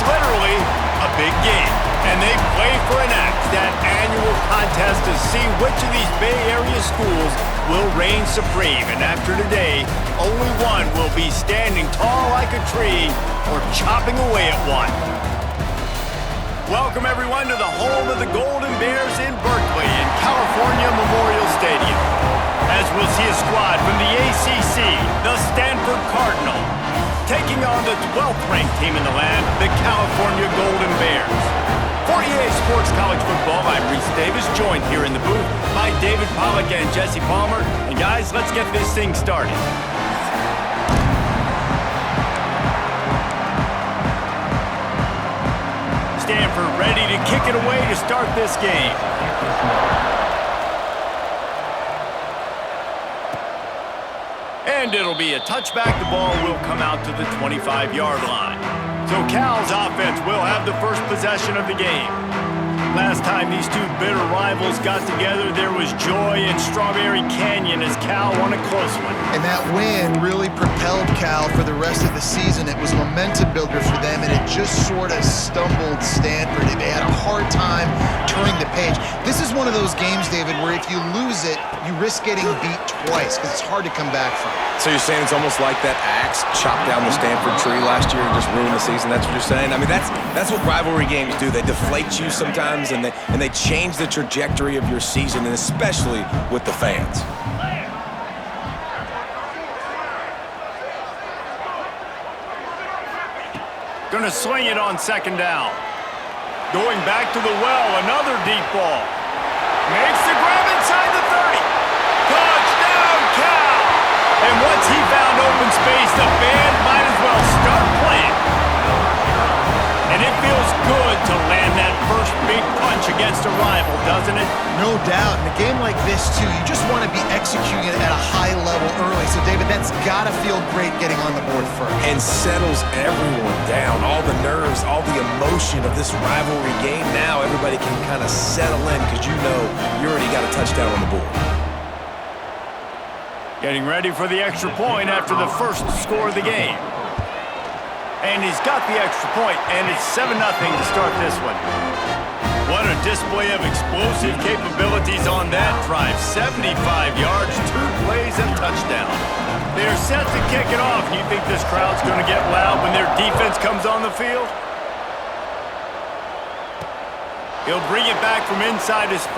literally a big game. And they play for an axe, that annual contest to see which of these Bay Area schools will reign supreme. And after today, only one will be standing tall like a tree or chopping away at one. Welcome, everyone, to the home of the Golden Bears in Berkeley in California Memorial Stadium. As we'll see a squad from the ACC, the Stanford Cardinal, taking on the 12th-ranked team in the land, the California Golden Bears. For EA Sports College Football, I'm Reese Davis, joined here in the booth by David Pollack and Jesse Palmer. And guys, let's get this thing started. Stanford ready to kick it away to start this game. And it'll be a touchback. The ball will come out to the 25-yard line. So Cal's offense will have the first possession of the game. Last time these two bitter rivals got together, there was joy in Strawberry Canyon as Cal won a close one. And that win really propelled Cal for the rest of the season. It was a momentum builder for them, and it just sort of stumbled Stanford. They had a hard time turning the page. This is one of those games, David, where if you lose it, you risk getting beat twice because it's hard to come back from. So you're saying it's almost like that axe chopped down the Stanford tree last year and just ruined the season? That's what you're saying? I mean, that's what rivalry games do. They deflate you sometimes, and they change the trajectory of your season, and especially with the fans. Gonna swing it on second down. Going back to the well, another deep ball. Makes the grab inside the 30. Touchdown, Cal! And once he found open space, the band might as well start playing. And it feels good to land that first big punch against a rival, doesn't it? No doubt. In a game like this, too, you just want to be executing it at a high level early. So, David, that's got to feel great getting on the board first. And settles everyone down. All the nerves, all the emotion of this rivalry game. Now everybody can kind of settle in because you know you already got a touchdown on the board. Getting ready for the extra point after the first score of the game. And he's got the extra point, and it's 7-0 to start this one. What a display of explosive capabilities on that drive. 75 yards, 2 plays, and touchdown. They're set to kick it off. You think this crowd's going to get loud when their defense comes on the field? He'll bring it back from inside his 5.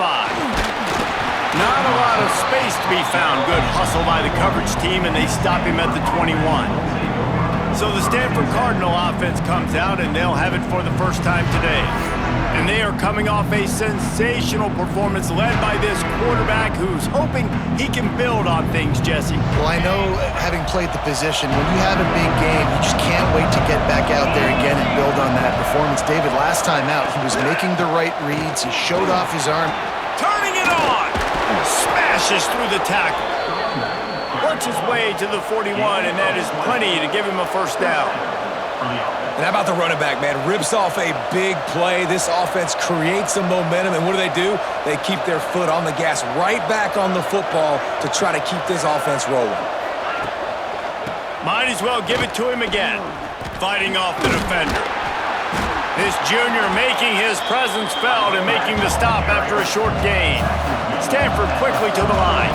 Not a lot of space to be found. Good hustle by the coverage team, and they stop him at the 21. So the Stanford Cardinal offense comes out, and they'll have it for the first time today. And they are coming off a sensational performance led by this quarterback who's hoping he can build on things, Jesse. Well, I know, having played the position, when you have a big game, you just can't wait to get back out there again and build on that performance. David, last time out, he was making the right reads. He showed off his arm. Turning it on! Smashes through the tackle. Works his way to the 41, and that is plenty to give him a first down. And how about the running back, man? Rips off a big play. This offense creates some momentum, and what do? They keep their foot on the gas right back on the football to try to keep this offense rolling. Might as well give it to him again. Fighting off the defender. This junior making his presence felt and making the stop after a short gain. Stanford quickly to the line.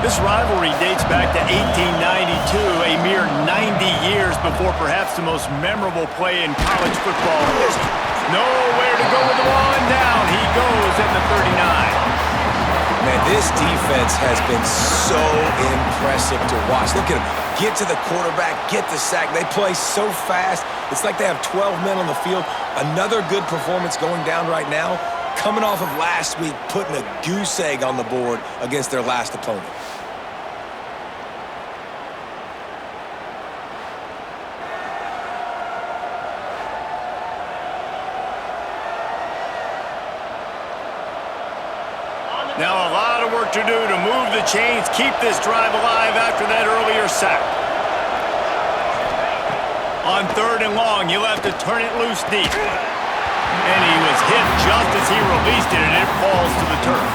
This rivalry dates back to 1892, a mere 90 years before perhaps the most memorable play in college football history. Nowhere to go with the ball, and down he goes at the 39. Man, this defense has been so impressive to watch. Look at them. Get to the quarterback, get the sack. They play so fast. It's like they have 12 men on the field. Another good performance going down right now. Coming off of last week, putting a goose egg on the board against their last opponent. Now a lot of work to do to move the chains, keep this drive alive after that earlier sack. On 3rd and long, he'll have to turn it loose deep. And he was hit just as he released it, and it falls to the turf.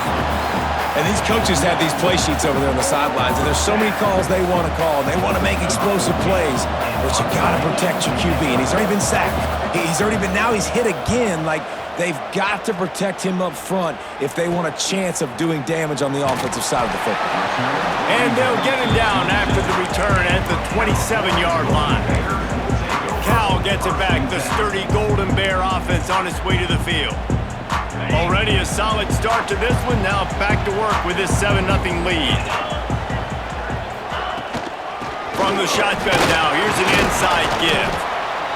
And these coaches have these play sheets over there on the sidelines, and there's so many calls they want to call. They want to make explosive plays, but you got to protect your QB, and he's already been sacked. He's already been, now he's hit again. Like, they've got to protect him up front if they want a chance of doing damage on the offensive side of the football. And they'll get him down after the return at the 27-yard line. Cal gets it back, the sturdy Golden Bear offense on its way to the field. Already a solid start to this one, now back to work with this 7-0 lead. From the shotgun now, here's an inside give.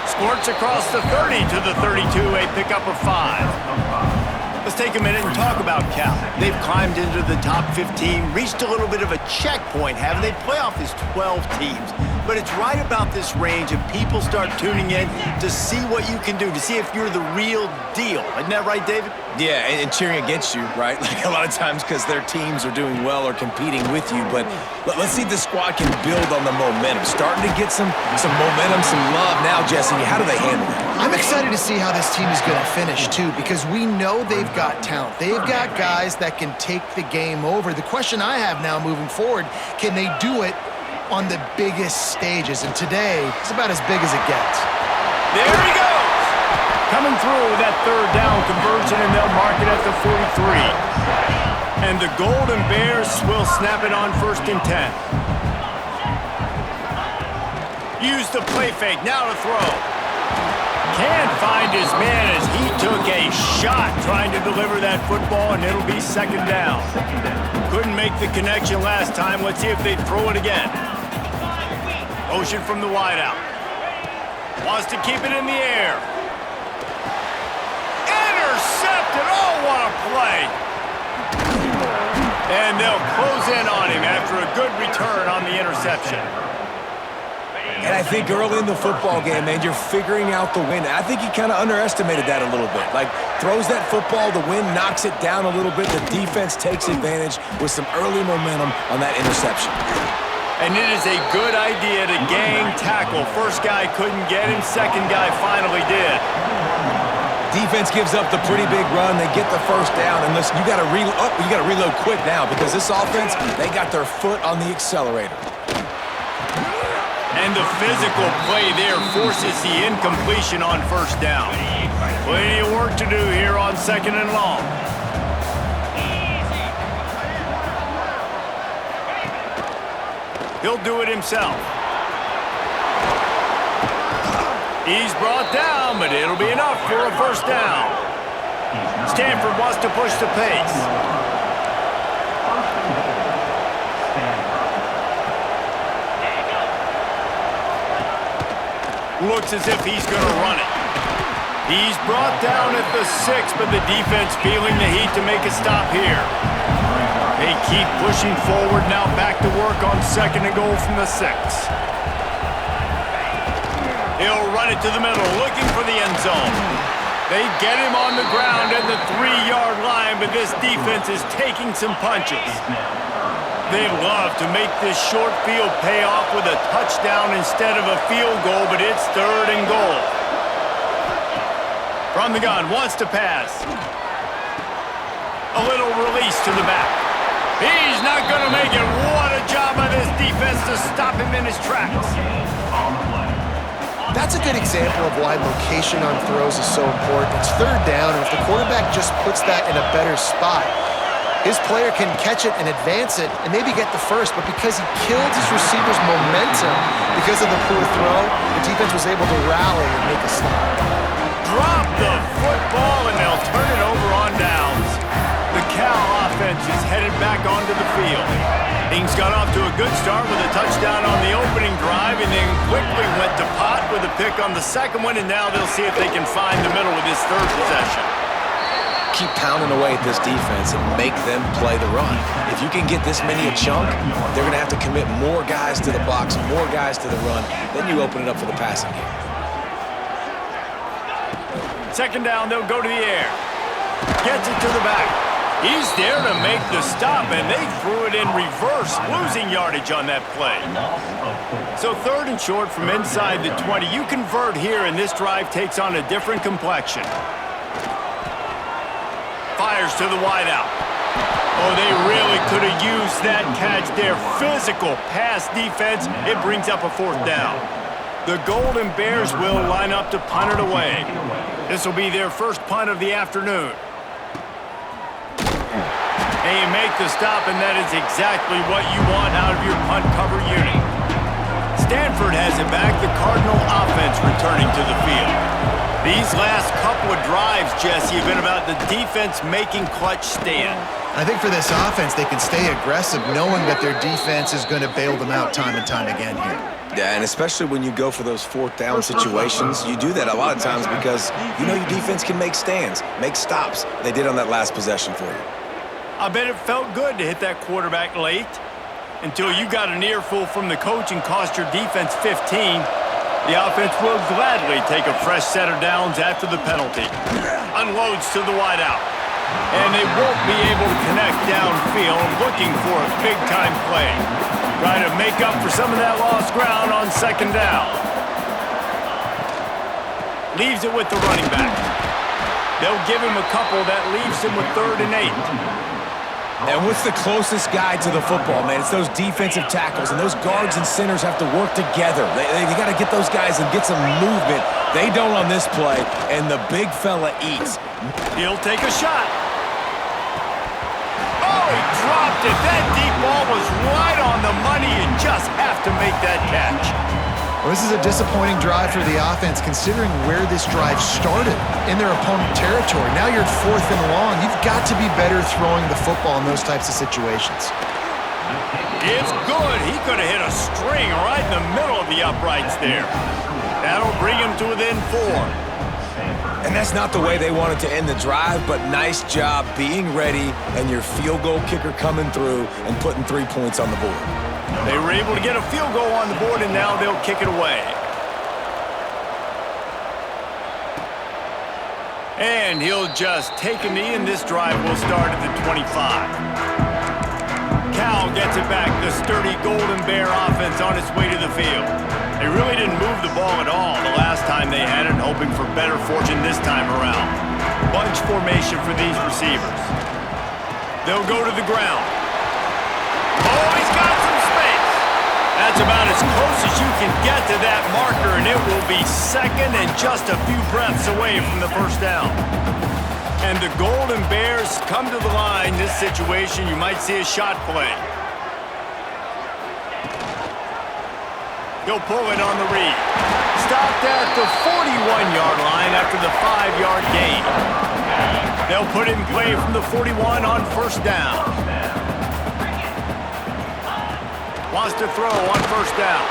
Squirts across the 30 to the 32, a pickup of 5. Let's take a minute and talk about Cal. They've climbed into the top 15, reached a little bit of a checkpoint, haven't they? Playoff is 12 teams. But it's right about this range, and people start tuning in to see what you can do, to see if you're the real deal. Isn't that right, David? Yeah, and cheering against you, right? Like a lot of times because their teams are doing well or competing with you. But let's see if the squad can build on the momentum. Starting to get some momentum, some love now, Jesse. How do they handle it? I'm excited to see how this team is going to finish, too, because we know they've got talent. They've got guys that can take the game over. The question I have now moving forward, can they do it on the biggest stages? And today, it's about as big as it gets. There he goes! Coming through with that third down conversion, and they'll mark it at the 43. And the Golden Bears will snap it on 1st and 10. Use the play fake, now to throw. Can't find his man as he took a shot trying to deliver that football, and it'll be 2nd down. Couldn't make the connection last time. Let's see if they throw it again. Motion from the wideout. Wants to keep it in the air. Intercepted! Oh, what a play! And they'll close in on him after a good return on the interception. And I think early in the football game, man, you're figuring out the wind. I think he kind of underestimated that a little bit. Like, throws that football, the wind knocks it down a little bit. The defense takes advantage with some early momentum on that interception. And it is a good idea to gang tackle. First guy couldn't get him, second guy finally did. Defense gives up the pretty big run. They get the 1st down. And listen, you got to reload quick now because this offense, they got their foot on the accelerator. And the physical play there forces the incompletion on 1st down. Plenty of work to do here on 2nd and long. He'll do it himself. He's brought down, but it'll be enough for a 1st down. Stanford wants to push the pace. Looks as if he's going to run it. He's brought down at the 6, but the defense feeling the heat to make a stop here. They keep pushing forward, now back to work on 2nd and goal from the 6. He'll run it to the middle, looking for the end zone. They get him on the ground at the 3-yard line, but this defense is taking some punches. They'd love to make this short field pay off with a touchdown instead of a field goal, but it's 3rd and goal. From the gun, wants to pass. A little release to the back. He's not going to make it. What a job by this defense to stop him in his tracks. That's a good example of why location on throws is so important. It's 3rd down, and if the quarterback just puts that in a better spot, his player can catch it and advance it and maybe get the 1st, but because he killed his receiver's momentum because of the poor throw, the defense was able to rally and make a stop. Drop the football, and they'll turn it over on downs. The Cal offense is headed back onto the field. Things got off to a good start with a touchdown on the opening drive and then quickly went to pot with a pick on the 2nd one, and now they'll see if they can find the middle with this 3rd possession. Keep pounding away at this defense and make them play the run. If you can get this many a chunk, they're going to have to commit more guys to the box, more guys to the run. Then you open it up for the passing game. 2nd down, they'll go to the air. Gets it to the back. He's there to make the stop, and they threw it in reverse, losing yardage on that play. So 3rd and short from inside the 20. You convert here, and this drive takes on a different complexion. Fires to the wideout. Oh, they really could have used that catch there. Physical pass defense. It brings up a 4th down. The Golden Bears will line up to punt it away. This will be their first punt of the afternoon. And you make the stop, and that is exactly what you want out of your punt cover unit. Stanford has it back. The Cardinal offense returning to the field. These last couple of drives, Jesse, have been about the defense making clutch stand. I think for this offense, they can stay aggressive knowing that their defense is going to bail them out time and time again here. Yeah, and especially when you go for those fourth down situations, you do that a lot of times because you know your defense can make stands, make stops. They did on that last possession for you. I bet it felt good to hit that quarterback late until you got an earful from the coach and cost your defense 15. The offense will gladly take a fresh set of downs after the penalty. Unloads to the wideout. And they won't be able to connect downfield, looking for a big-time play. Trying to make up for some of that lost ground on second down. Leaves it with the running back. They'll give him a couple. That leaves him with 3rd and 8. And what's the closest guy to the football, man? It's those defensive tackles, and those guards and centers have to work together. They got to get those guys and get some movement. They don't on this play, and the big fella eats. He'll take a shot. Oh, he dropped it. That deep ball was right on the money. You just have to make that catch. Well, this is a disappointing drive for the offense considering where this drive started in their opponent territory. Now you're at 4th and long. You've got to be better throwing the football in those types of situations. It's good. He could have hit a string right in the middle of the uprights there. That'll bring him to within 4. And that's not the way they wanted to end the drive, but nice job being ready and your field goal kicker coming through and putting 3 points on the board. They were able to get a field goal on the board, and now they'll kick it away. And he'll just take a knee, and this drive will start at the 25. Cal gets it back. The sturdy Golden Bear offense on its way to the field. They really didn't move the ball at all the last time they had it, hoping for better fortune this time around. Bunch formation for these receivers. They'll go to the ground. Oh, he's got some space. That's about as close as you can get to that marker, and it will be second and just a few breaths away from the first down. And the Golden Bears come to the line. This situation, you might see a shot play. He'll pull it on the read. Stopped at the 41-yard line after the 5-yard gain. They'll put it in play from the 41 on first down. Wants to throw on first down.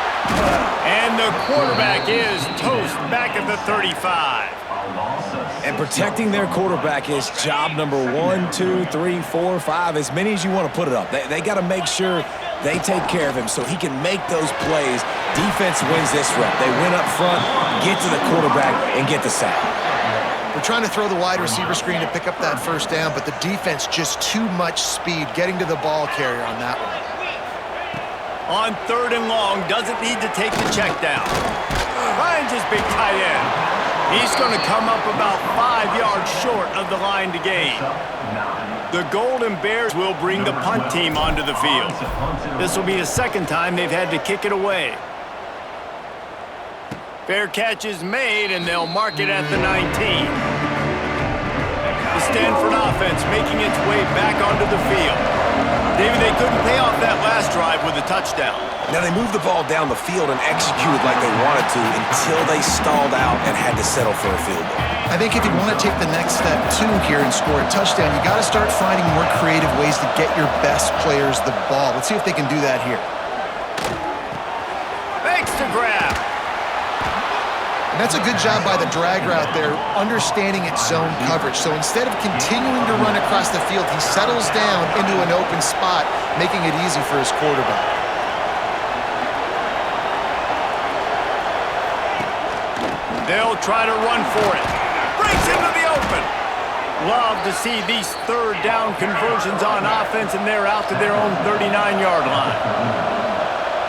And the quarterback is toast back at the 35. And protecting their quarterback is job number 1, 2, 3, 4, 5, as many as you want to put it up. They got to make sure they take care of him so he can make those plays. Defense wins this rep. They win up front, get to the quarterback, and get the sack. They're trying to throw the wide receiver screen to pick up that first down, but the defense just too much speed getting to the ball carrier on that one. On 3rd and long, doesn't need to take the check down. Finds his big tight end. He's going to come up about 5 yards short of the line to gain. The Golden Bears will bring the punt team onto the field. This will be the second time they've had to kick it away. Fair catch is made, and they'll mark it at the 19. The Stanford offense making its way back onto the field. David, they couldn't pay off that last drive with a touchdown. Now, they moved the ball down the field and executed like they wanted to until they stalled out and had to settle for a field goal. I think if you want to take the next step, too, here and score a touchdown, you got to start finding more creative ways to get your best players the ball. Let's see if they can do that here. Makes the grab. And that's a good job by the drag route there, understanding its zone coverage. So instead of continuing to run across the field, he settles down into an open spot, making it easy for his quarterback. They'll try to run for it. Breaks into the open. Love to see these 3rd down conversions on offense, and they're out to their own 39-yard line.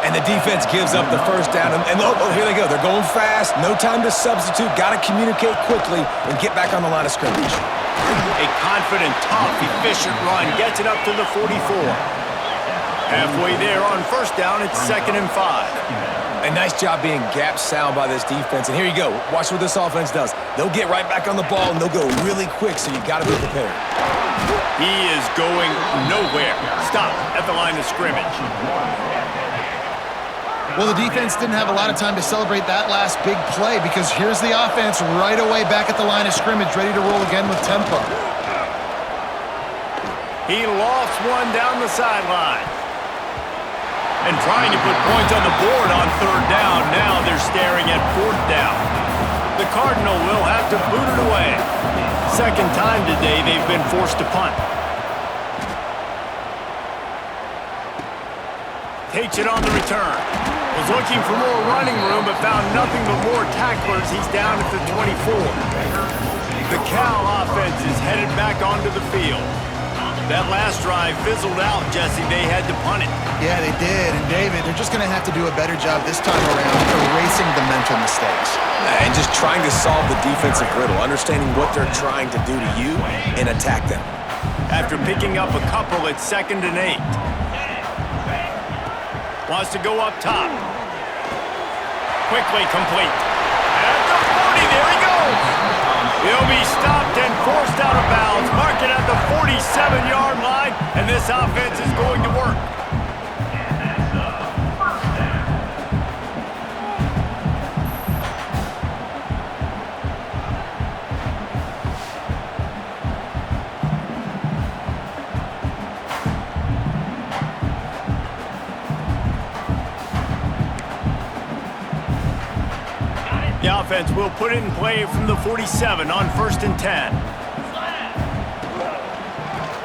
And the defense gives up the first down. And oh, here they go. They're going fast. No time to substitute. Got to communicate quickly and get back on the line of scrimmage. A confident, tough, efficient run gets it up to the 44. Halfway there on first down, it's 2nd and 5. A nice job being gap sound by this defense. And here you go. Watch what this offense does. They'll get right back on the ball, and they'll go really quick, so you got to be prepared. He is going nowhere. Stop at the line of scrimmage. Well, the defense didn't have a lot of time to celebrate that last big play because here's the offense right away back at the line of scrimmage, ready to roll again with tempo. He lofts one down the sideline. And trying to put points on the board on third down. Now they're staring at fourth down. The Cardinal will have to boot it away. Second time today they've been forced to punt. Takes it on the return. Was looking for more running room but found nothing but more tacklers. He's down at the 24. The Cal offense is headed back onto the field. That last drive fizzled out, Jesse. They had to punt it. Yeah, they did. And, David, they're just going to have to do a better job this time around erasing the mental mistakes. And just trying to solve the defensive riddle, understanding what they're trying to do to you and attack them. After picking up a couple, it's 2nd and 8. Wants to go up top. Quickly complete. At the 40, there he goes. He'll be stopped and forced out of bounds. Mark it at the 47-yard line, and this offense is going to work. The offense will put it in play from the 47 on 1st and 10.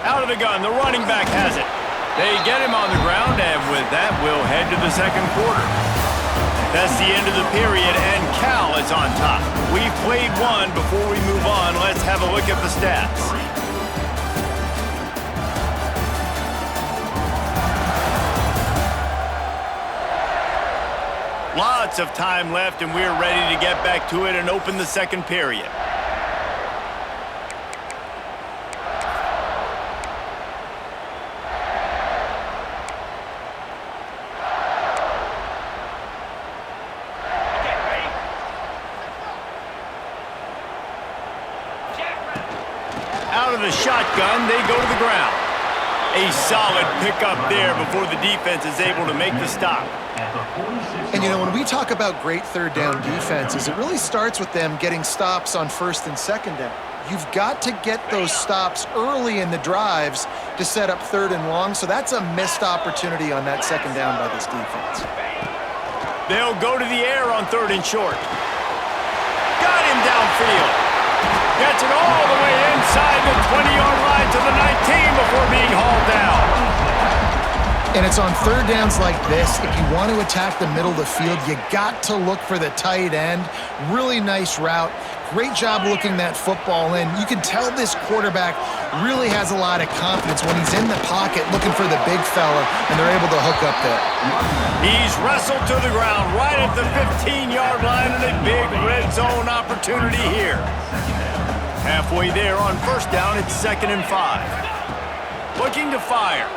Out of the gun, the running back has it. They get him on the ground, and with that, we'll head to the second quarter. That's the end of the period, and Cal is on top. We've played one. Before we move on, let's have a look at the stats. Lots of time left, and we're ready to get back to it and open the second period. Out of the shotgun, they go to the ground. A solid pickup there before the defense is able to make the stop. And, you know, when we talk about great third down defenses, it really starts with them getting stops on 1st and 2nd down. You've got to get those stops early in the drives to set up 3rd and long, so that's a missed opportunity on that 2nd down by this defense. They'll go to the air on 3rd and short. Got him downfield. Gets it all the way inside the 20-yard line to the 19 before being hauled down. And it's on 3rd downs like this. If you want to attack the middle of the field, you got to look for the tight end. Really nice route. Great job looking that football in. You can tell this quarterback really has a lot of confidence when he's in the pocket looking for the big fella, and they're able to hook up there. He's wrestled to the ground right at the 15-yard line, and a big red zone opportunity here. Halfway there on 1st down, it's 2nd and 5. Looking to fire.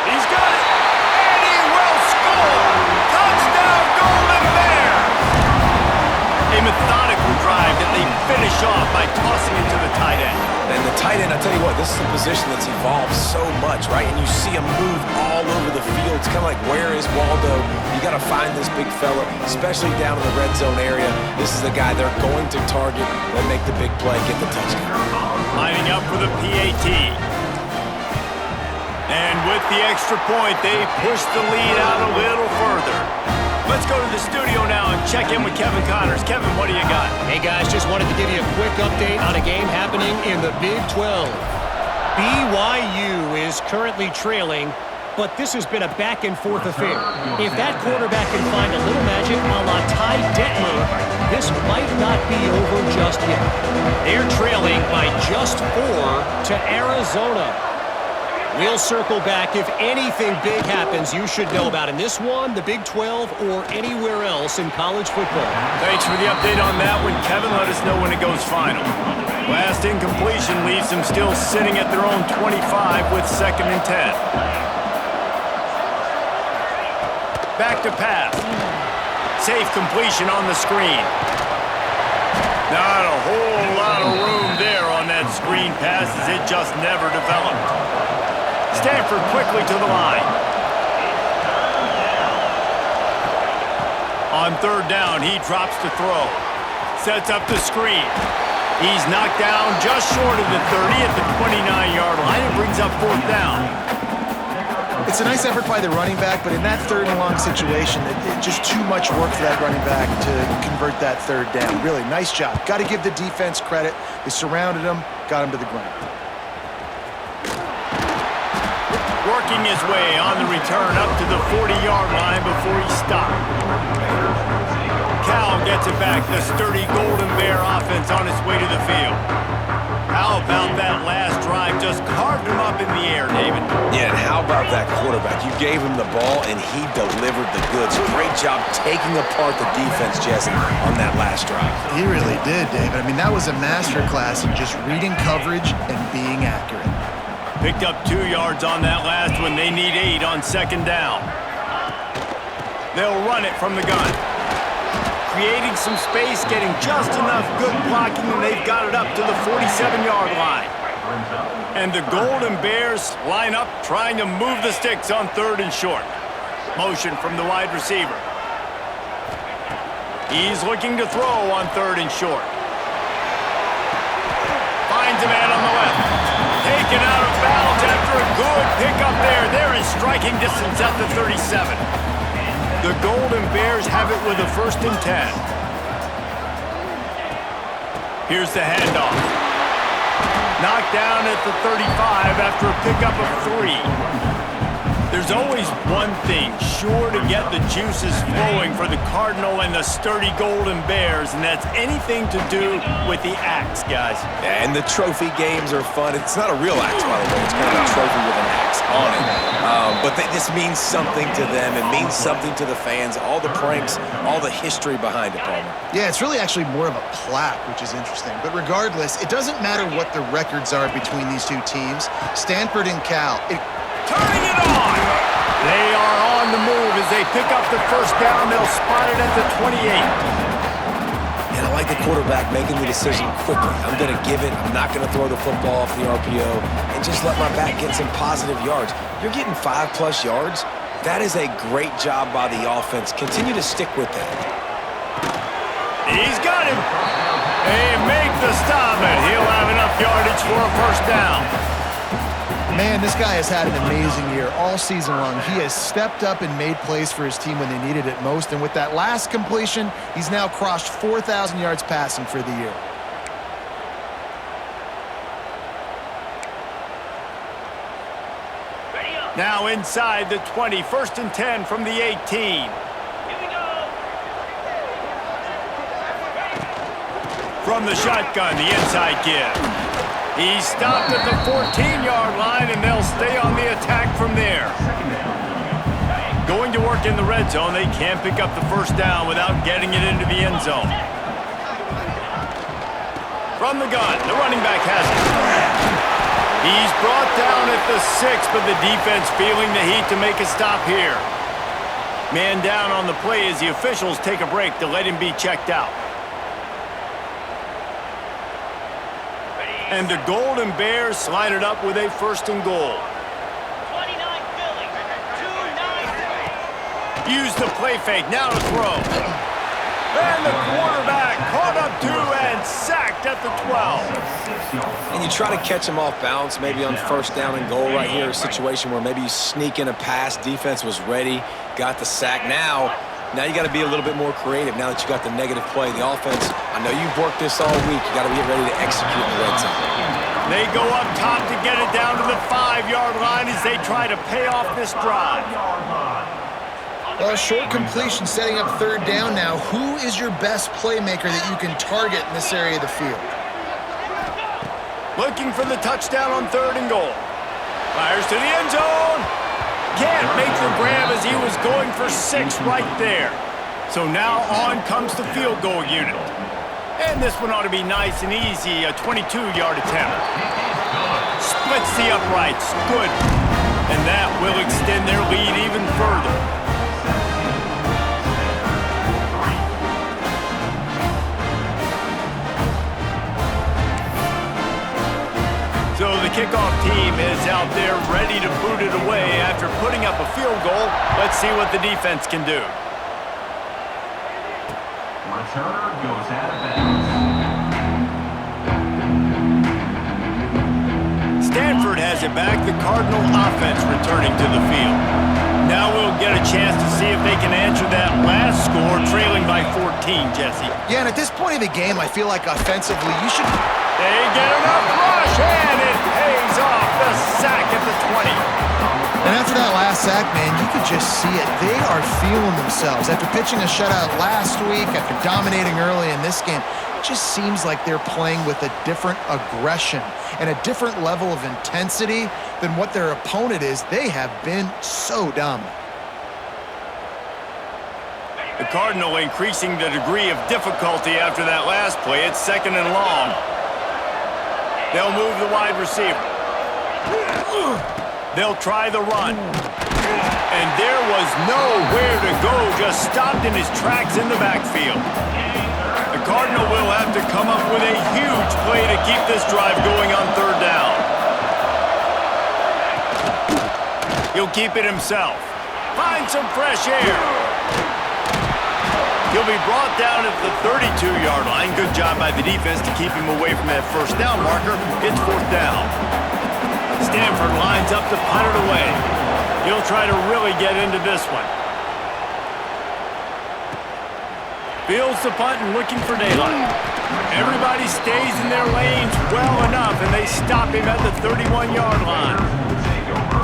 He's got it, and he will score! Touchdown, Golden Bear! A methodical drive that they finish off by tossing it to the tight end. And the tight end, I tell you what, this is a position that's evolved so much, right? And you see him move all over the field. It's kind of like, where is Waldo? You got to find this big fella, especially down in the red zone area. This is the guy they're going to target and make the big play, get the touchdown. Lining up for the PAT. And with the extra point, they push the lead out a little further. Let's go to the studio now and check in with Kevin Connors. Kevin, what do you got? Hey, guys, just wanted to give you a quick update on a game happening in the Big 12. BYU is currently trailing, but this has been a back-and-forth affair. If that quarterback can find a little magic a la Ty Detmer, this might not be over just yet. They're trailing by just 4 to Arizona. We'll circle back. If anything big happens, you should know about in this one, the Big 12, or anywhere else in college football. Thanks for the update on that one, Kevin. Let us know when it goes final. Last incompletion leaves them still sitting at their own 25 with 2nd and 10. Back to pass. Safe completion on the screen. Not a whole lot of room there on that screen pass as it just never developed. Stanford quickly to the line. On third down, he drops to throw. Sets up the screen. He's knocked down just short of the 30 at the 29-yard line and brings up fourth down. It's a nice effort by the running back, but in that third and long situation, just too much work for that running back to convert that third down. Really, nice job. Got to give the defense credit. They surrounded him, got him to the ground. Working his way on the return up to the 40-yard line before he stopped. Cal gets it back. The sturdy Golden Bear offense on its way to the field. How about that last drive? Just carved him up in the air, David. Yeah, and how about that quarterback? You gave him the ball, and he delivered the goods. Great job taking apart the defense, Jesse, on that last drive. He really did, David. I mean, that was a masterclass in just reading coverage and being accurate. Picked up 2 yards on that last one. They need 8 on second down. They'll run it from the gun. Creating some space, getting just enough good blocking, and they've got it up to the 47-yard line. And the Golden Bears line up, trying to move the sticks on third and short. Motion from the wide receiver. He's looking to throw on third and short. Finds a man on the left. Taken out of bounds after a good pickup there. They're in striking distance at the 37. The Golden Bears have it with a 1st and 10. Here's the handoff. Knocked down at the 35 after a pickup of 3. There's always one thing sure to get the juices flowing for the Cardinal and the sturdy Golden Bears, and that's anything to do with the axe, guys. Yeah, and the trophy games are fun. It's not a real axe, by the way. It's kind of a trophy with an axe on it. But this means something to them. It means something to the fans. All the pranks, all the history behind it, Palmer. Yeah, it's really actually more of a plaque, which is interesting. But regardless, it doesn't matter what the records are between these two teams. Stanford and Cal. Turning it on! They are on the move as they pick up the 1st down. They'll spot it at the 28. And I like the quarterback making the decision quickly. I'm going to give it. I'm not going to throw the football off the RPO and just let my back get some positive yards. You're getting 5+ yards. That is a great job by the offense. Continue to stick with that. He's got him. They make the stop, and he'll have enough yardage for a 1st down. Man, this guy has had an amazing year all season long. He has stepped up and made plays for his team when they needed it most. And with that last completion, he's now crossed 4,000 yards passing for the year. Now inside the 20, 1st and 10 from the 18. From the shotgun, the inside give. He's stopped at the 14-yard line, and they'll stay on the attack from there. Going to work in the red zone, they can't pick up the 1st down without getting it into the end zone. From the gun, the running back has it. He's brought down at the 6, but the defense feeling the heat to make a stop here. Man down on the play as the officials take a break to let him be checked out. And the Golden Bears slide it up with a 1st and goal. 29 Philly, 2-9. Use the play fake, now to throw. And the quarterback caught up to and sacked at the 12. And you try to catch him off balance, maybe on 1st down and goal right here, a situation where maybe you sneak in a pass, defense was ready, got the sack. Now you got to be a little bit more creative now that you got the negative play. The offense, I know you've worked this all week. You got to get ready to execute in the red zone. They go up top to get it down to the 5-yard line as they try to pay off this drive. Well, short completion setting up 3rd down now. Who is your best playmaker that you can target in this area of the field? Looking for the touchdown on 3rd and goal. Fires to the end zone. Can't make the grab as he was going for 6 right there. So now on comes the field goal unit. And this one ought to be nice and easy, a 22-yard attempt. Splits the uprights, good. And that will extend their lead even further. kickoff team is out there ready to boot it away after putting up a field goal. Let's see what the defense can do. Returner goes out of bounds. Stanford has it back. The Cardinal offense returning to the field. Now we'll get a chance to see if they can answer that last score, trailing by 14, Jesse. Yeah, and at this point of the game, I feel like offensively, you should... They get enough rush, and it pays off. The sack at the 20. And after that last sack, man, you could just see it. They are feeling themselves. After pitching a shutout last week, after dominating early in this game, it just seems like they're playing with a different aggression and a different level of intensity than what their opponent is. They have been so dominant. The Cardinal increasing the degree of difficulty after that last play. It's 2nd and long. They'll move the wide receiver. They'll try the run. And there was nowhere to go, just stopped in his tracks in the backfield. The Cardinal will have to come up with a huge play to keep this drive going on 3rd down. He'll keep it himself. Find some fresh air. He'll be brought down at the 32-yard line. Good job by the defense to keep him away from that 1st down marker. It's 4th down. Stanford lines up to punt it away. He'll try to really get into this one. Fields the punt and looking for daylight. Everybody stays in their lanes well enough, and they stop him at the 31-yard line.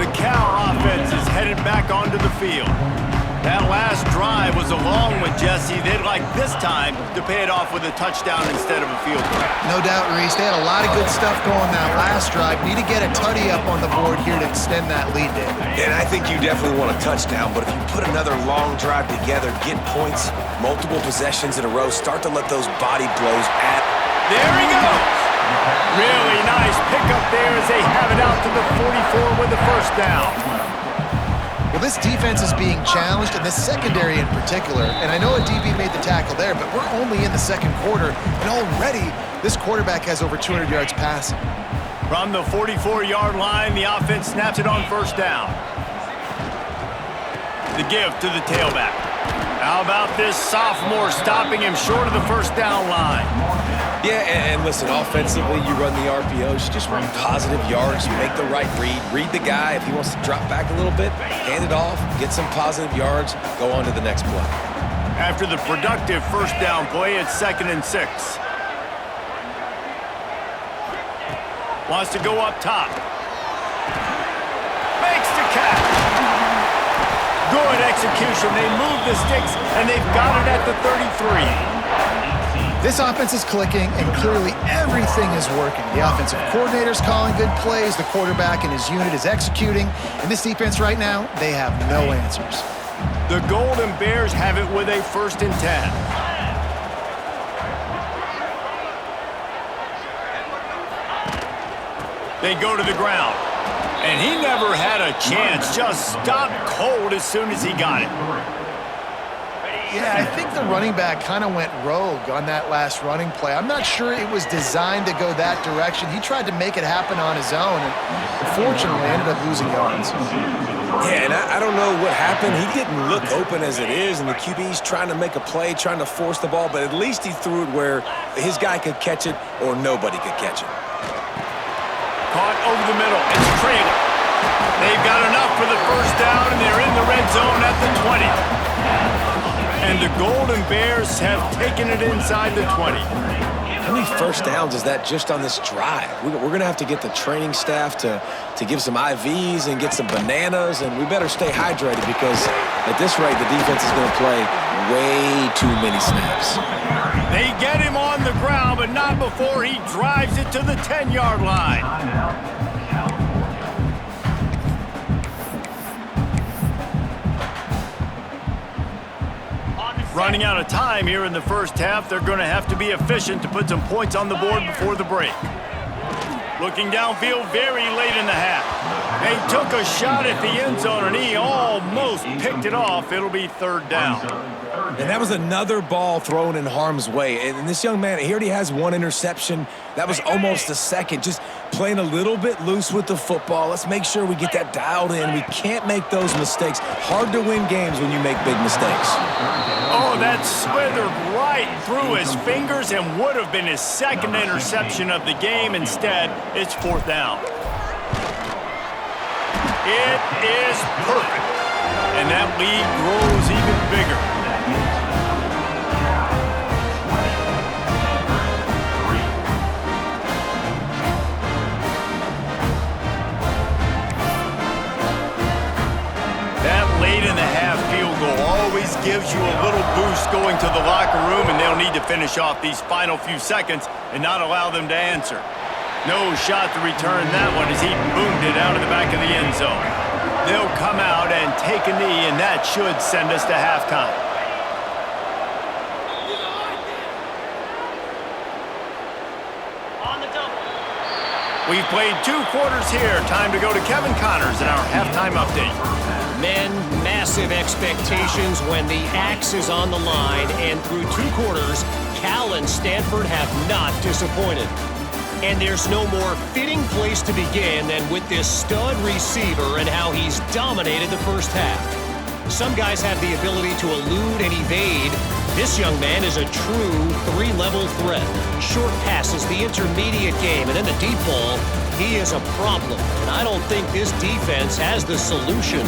The Cal offense is headed back onto the field. That last drive was a long one, Jesse. They'd like this time to pay it off with a touchdown instead of a field goal. No doubt, Reese. They had a lot of good stuff going that last drive. Need to get a tutty up on the board here to extend that lead, Dave. And I think you definitely want a touchdown, but if you put another long drive together, get points, multiple possessions in a row, start to let those body blows add. There he goes. Really nice pickup there as they have it out to the 44 with the 1st down. Well, this defense is being challenged, and this secondary in particular. And I know a DB made the tackle there, but we're only in the 2nd quarter, and already this quarterback has over 200 yards passing. From the 44-yard line, the offense snaps it on 1st down. The give to the tailback. How about this sophomore stopping him short of the 1st down line? Yeah, and listen, offensively, you run the RPOs, you just run positive yards, you make the right read the guy. If he wants to drop back a little bit, hand it off, get some positive yards, go on to the next play. After the productive 1st down play, it's 2nd and 6. Wants to go up top. Makes the catch. Good execution. They move the sticks, and they've got it at the 33. This offense is clicking, and clearly everything is working. The offensive coordinator's calling good plays. The quarterback and his unit is executing. And this defense right now, they have no answers. The Golden Bears have it with a 1st and 10. They go to the ground. And he never had a chance. Just stopped cold as soon as he got it. Yeah, I think the running back kind of went rogue on that last running play. I'm not sure it was designed to go that direction. He tried to make it happen on his own, and unfortunately ended up losing yards. Yeah, and I don't know what happened. He didn't look open as it is, and the QB's trying to make a play, trying to force the ball, but at least he threw it where his guy could catch it or nobody could catch it. Caught over the middle. It's trailing. They've got enough for the 1st down, and they're in the red zone at the 20. And the Golden Bears have taken it inside the 20. How many 1st downs is that just on this drive? We're going to have to get the training staff to give some IVs and get some bananas, and we better stay hydrated because at this rate, the defense is going to play way too many snaps. They get him on the ground, but not before he drives it to the 10-yard line. Running out of time here in the 1st half, they're going to have to be efficient to put some points on the board before the break. Looking downfield very late in the half. They took a shot at the end zone, and he almost picked it off. It'll be third down. And that was another ball thrown in harm's way. And this young man, he already has one interception. That was almost a second. Just playing a little bit loose with the football. Let's make sure we get that dialed in. We can't make those mistakes. Hard to win games when you make big mistakes. Oh, that slithered right through his fingers and would have been his second interception of the game. Instead, it's fourth down. It is perfect. And that lead grows even bigger. That late in the half field goal always gives you a little boost going to the locker room, and they'll need to finish off these final few seconds and not allow them to answer. No shot to return that one as he boomed it out of the back of the end zone. They'll come out and take a knee, and that should send us to halftime. On the double. We've played 2 quarters here. Time to go to Kevin Connors in our halftime update. Men, massive expectations when the axe is on the line, and through 2 quarters, Cal and Stanford have not disappointed. And there's no more fitting place to begin than with this stud receiver and how he's dominated the first half. Some guys have the ability to elude and evade. This young man is a true 3-level threat. Short passes, the intermediate game, and then the deep ball, he is a problem. And I don't think this defense has the solution.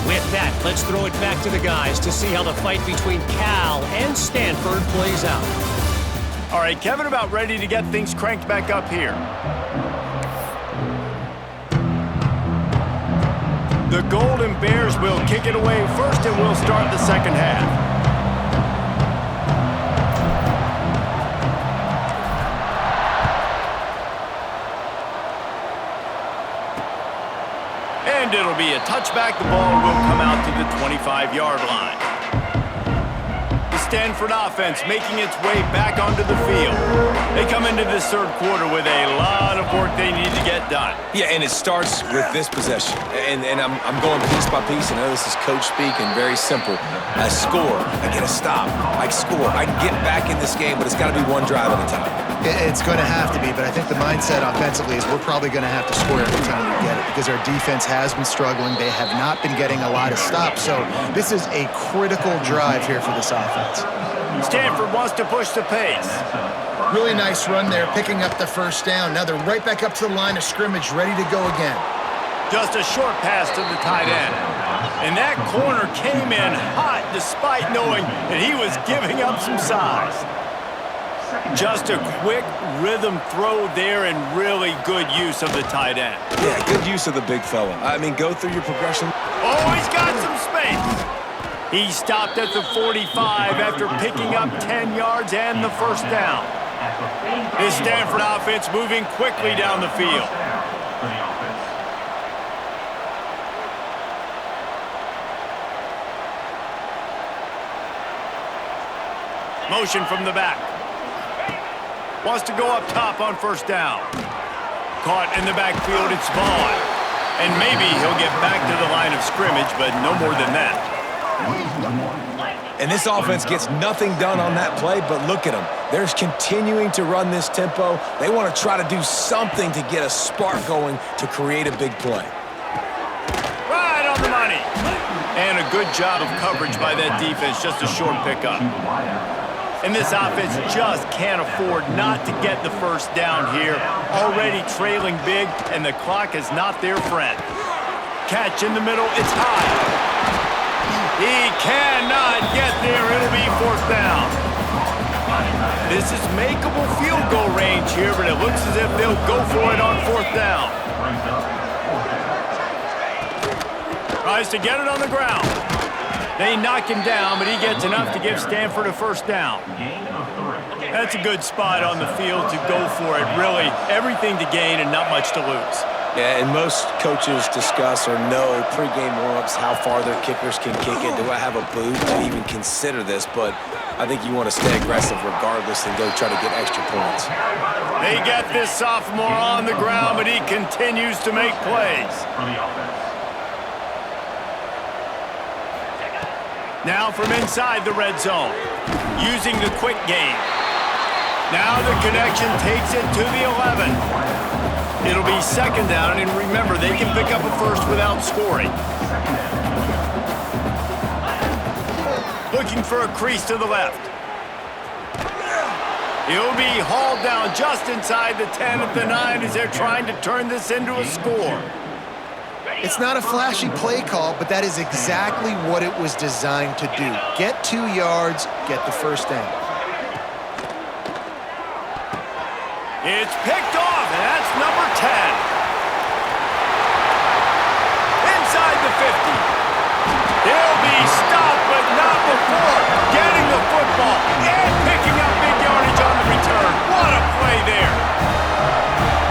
With that, let's throw it back to the guys to see how the fight between Cal and Stanford plays out. All right, Kevin, about ready to get things cranked back up here. The Golden Bears will kick it away first, and we'll start the second half. And it'll be a touchback. The ball will come out to the 25-yard line. Stanford offense making its way back onto the field. They come into this third quarter with a lot of work they need to get done. Yeah, and it starts with this possession. And I'm going piece by piece. I know this is coach speak and very simple. I score. I get a stop. I score. I can get back in this game, but it's got to be one drive at a time. It's going to have to be, but I think the mindset offensively is we're probably going to have to score every time we get it because our defense has been struggling. They have not been getting a lot of stops, so this is a critical drive here for this offense. Stanford wants to push the pace. Really nice run there, picking up the first down. Now they're right back up to the line of scrimmage, ready to go again. Just a short pass to the tight end. And that corner came in hot despite knowing that he was giving up some size. Just a quick rhythm throw there and really good use of the tight end. Yeah, good use of the big fella. I mean, go through your progression. Oh, he's got some space. He stopped at the 45 after picking up 10 yards and the first down. This Stanford offense moving quickly down the field. Motion from the back. Wants to go up top on first down. Caught in the backfield, it's Vaughn. And maybe he'll get back to the line of scrimmage, but no more than that. And this offense gets nothing done on that play, but look at them. They're continuing to run this tempo. They want to try to do something to get a spark going to create a big play. Right on the money. And a good job of coverage by that defense, just a short pickup. And this offense just can't afford not to get the first down here. Already trailing big, and the clock is not their friend. Catch in the middle, it's high. He cannot get there. It'll be fourth down. This is makeable field goal range here, but it looks as if they'll go for it on fourth down. Tries to get it on the ground. They knock him down, but he gets enough to give Stanford a first down. That's a good spot on the field to go for it. Really, everything to gain and not much to lose. Yeah, and most coaches discuss or know pregame warm-ups how far their kickers can kick it. Do I have a boot to even consider this? But I think you want to stay aggressive regardless and go try to get extra points. They get this sophomore on the ground, but he continues to make plays. Now from inside the red zone, using the quick game. Now the connection takes it to the 11. It'll be second down, and remember, they can pick up a first without scoring. Looking for a crease to the left. He'll be hauled down just inside the 10 of the 9 as they're trying to turn this into a score. It's not a flashy play call, but that is exactly what it was designed to do. Get 2 yards, get the first down. It's picked off, and that's number 10. Inside the 50. He'll be stopped, but not before getting the football and picking up big yardage on the return. What a play there.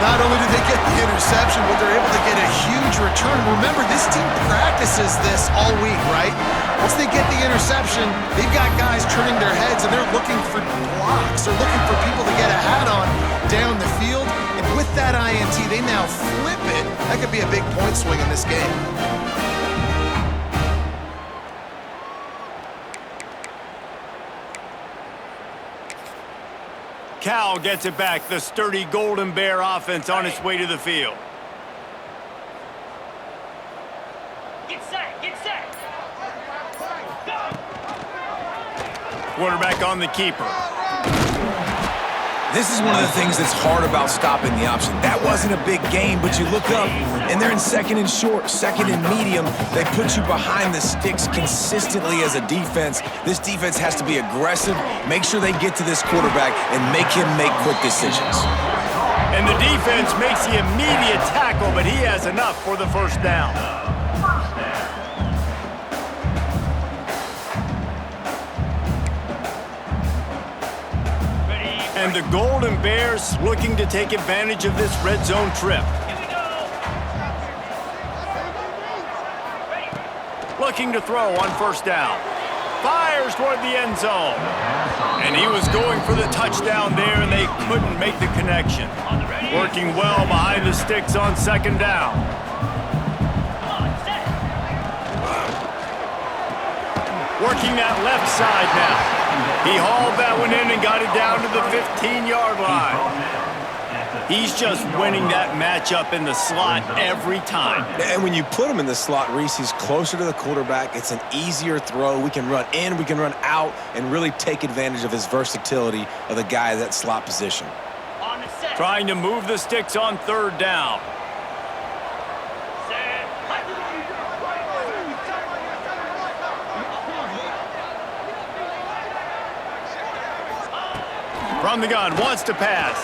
Not only do they get the interception, but they're able to get a huge return. Remember, this team practices this all week, right? Once they get the interception, they've got guys turning their heads, and they're looking for blocks. They're looking for people to get a hat on down the field. And with that INT, they now flip it. That could be a big point swing in this game. Cal gets it back. The sturdy Golden Bear offense on its way to the field. Get set, get set. Quarterback on the keeper. This is one of the things that's hard about stopping the option. That wasn't a big game, but you look up, and they're in second and short, second and medium. They put you behind the sticks consistently as a defense. This defense has to be aggressive, make sure they get to this quarterback, and make him make quick decisions. And the defense makes the immediate tackle, but he has enough for the first down. And the Golden Bears looking to take advantage of this red zone trip. Here we go. Ready. Looking to throw on first down. Fires toward the end zone. And he was going for the touchdown there, and they couldn't make the connection. Working well behind the sticks on second down. Come on, set. Working that left side now. He hauled that one in and got it down to the 15-yard line. He's just winning that matchup in the slot every time. And when you put him in the slot, Reese, he's closer to the quarterback. It's an easier throw. We can run in, we can run out, and really take advantage of his versatility of the guy at that slot position. On the set. Trying to move the sticks on third down. Set. Hut. From the gun, wants to pass.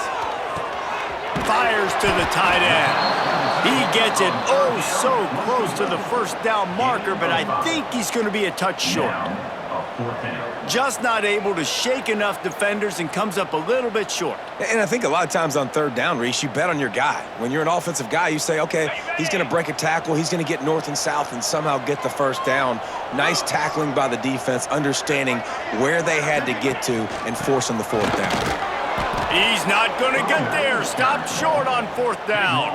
Fires to the tight end. He gets it oh so close to the first down marker, but I think he's going to be a touch short. Just not able to shake enough defenders and comes up a little bit short. And I think a lot of times on third down, Reese, you bet on your guy. When you're an offensive guy, you say, okay, he's going to break a tackle, he's going to get north and south and somehow get the first down. Nice tackling by the defense, understanding where they had to get to and forcing the fourth down. He's not going to get there. Stopped short on fourth down.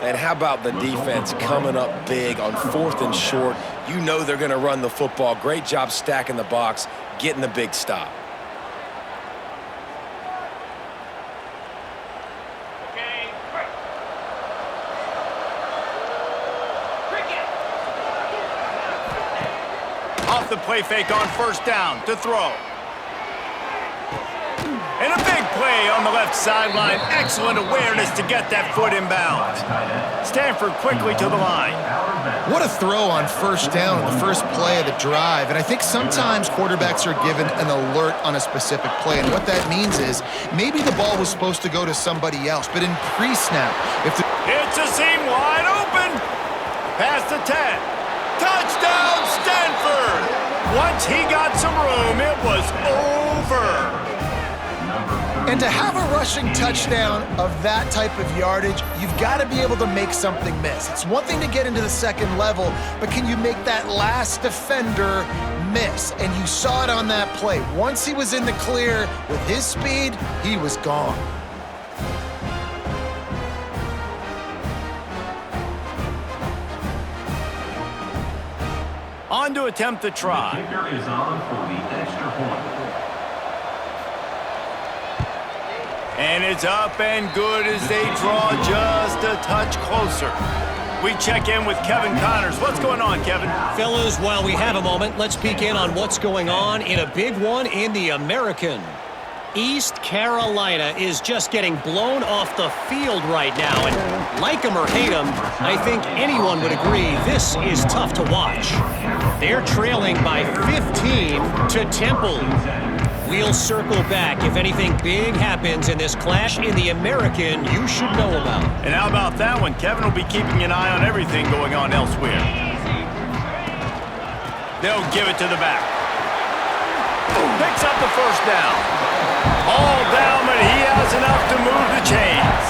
And how about the defense coming up big on fourth and short? You know they're going to run the football. Great job stacking the box, getting the big stop. Okay, break. Cricket. Off the play fake on first down to throw. And a big play on the left sideline. Excellent awareness to get that foot inbounds. Stanford quickly to the line. What a throw on first down, the first play of the drive. And I think sometimes quarterbacks are given an alert on a specific play. And what that means is maybe the ball was supposed to go to somebody else, but in pre-snap, if the... It's a seam wide open. Past the 10. Touchdown, Stanford. Once he got some room, it was over. Number 3. And to have a rushing touchdown of that type of yardage, you've got to be able to make something miss. It's one thing to get into the second level, but can you make that last defender miss? And you saw it on that play. Once he was in the clear with his speed, he was gone. On to attempt the try. The kicker is on for the extra point. And it's up and good as they draw just a touch closer. We check in with Kevin Connors. What's going on, Kevin? Fellas, while we have a moment, let's peek in on what's going on in a big one in the American. East Carolina is just getting blown off the field right now, and like them or hate them, I think anyone would agree this is tough to watch. They're trailing by 15 to Temple. We'll circle back if anything big happens in this clash in the American you should know about. And how about that one? Kevin will be keeping an eye on everything going on elsewhere. They'll give it to the back. Picks up the first down. All down, but he has enough to move the chains.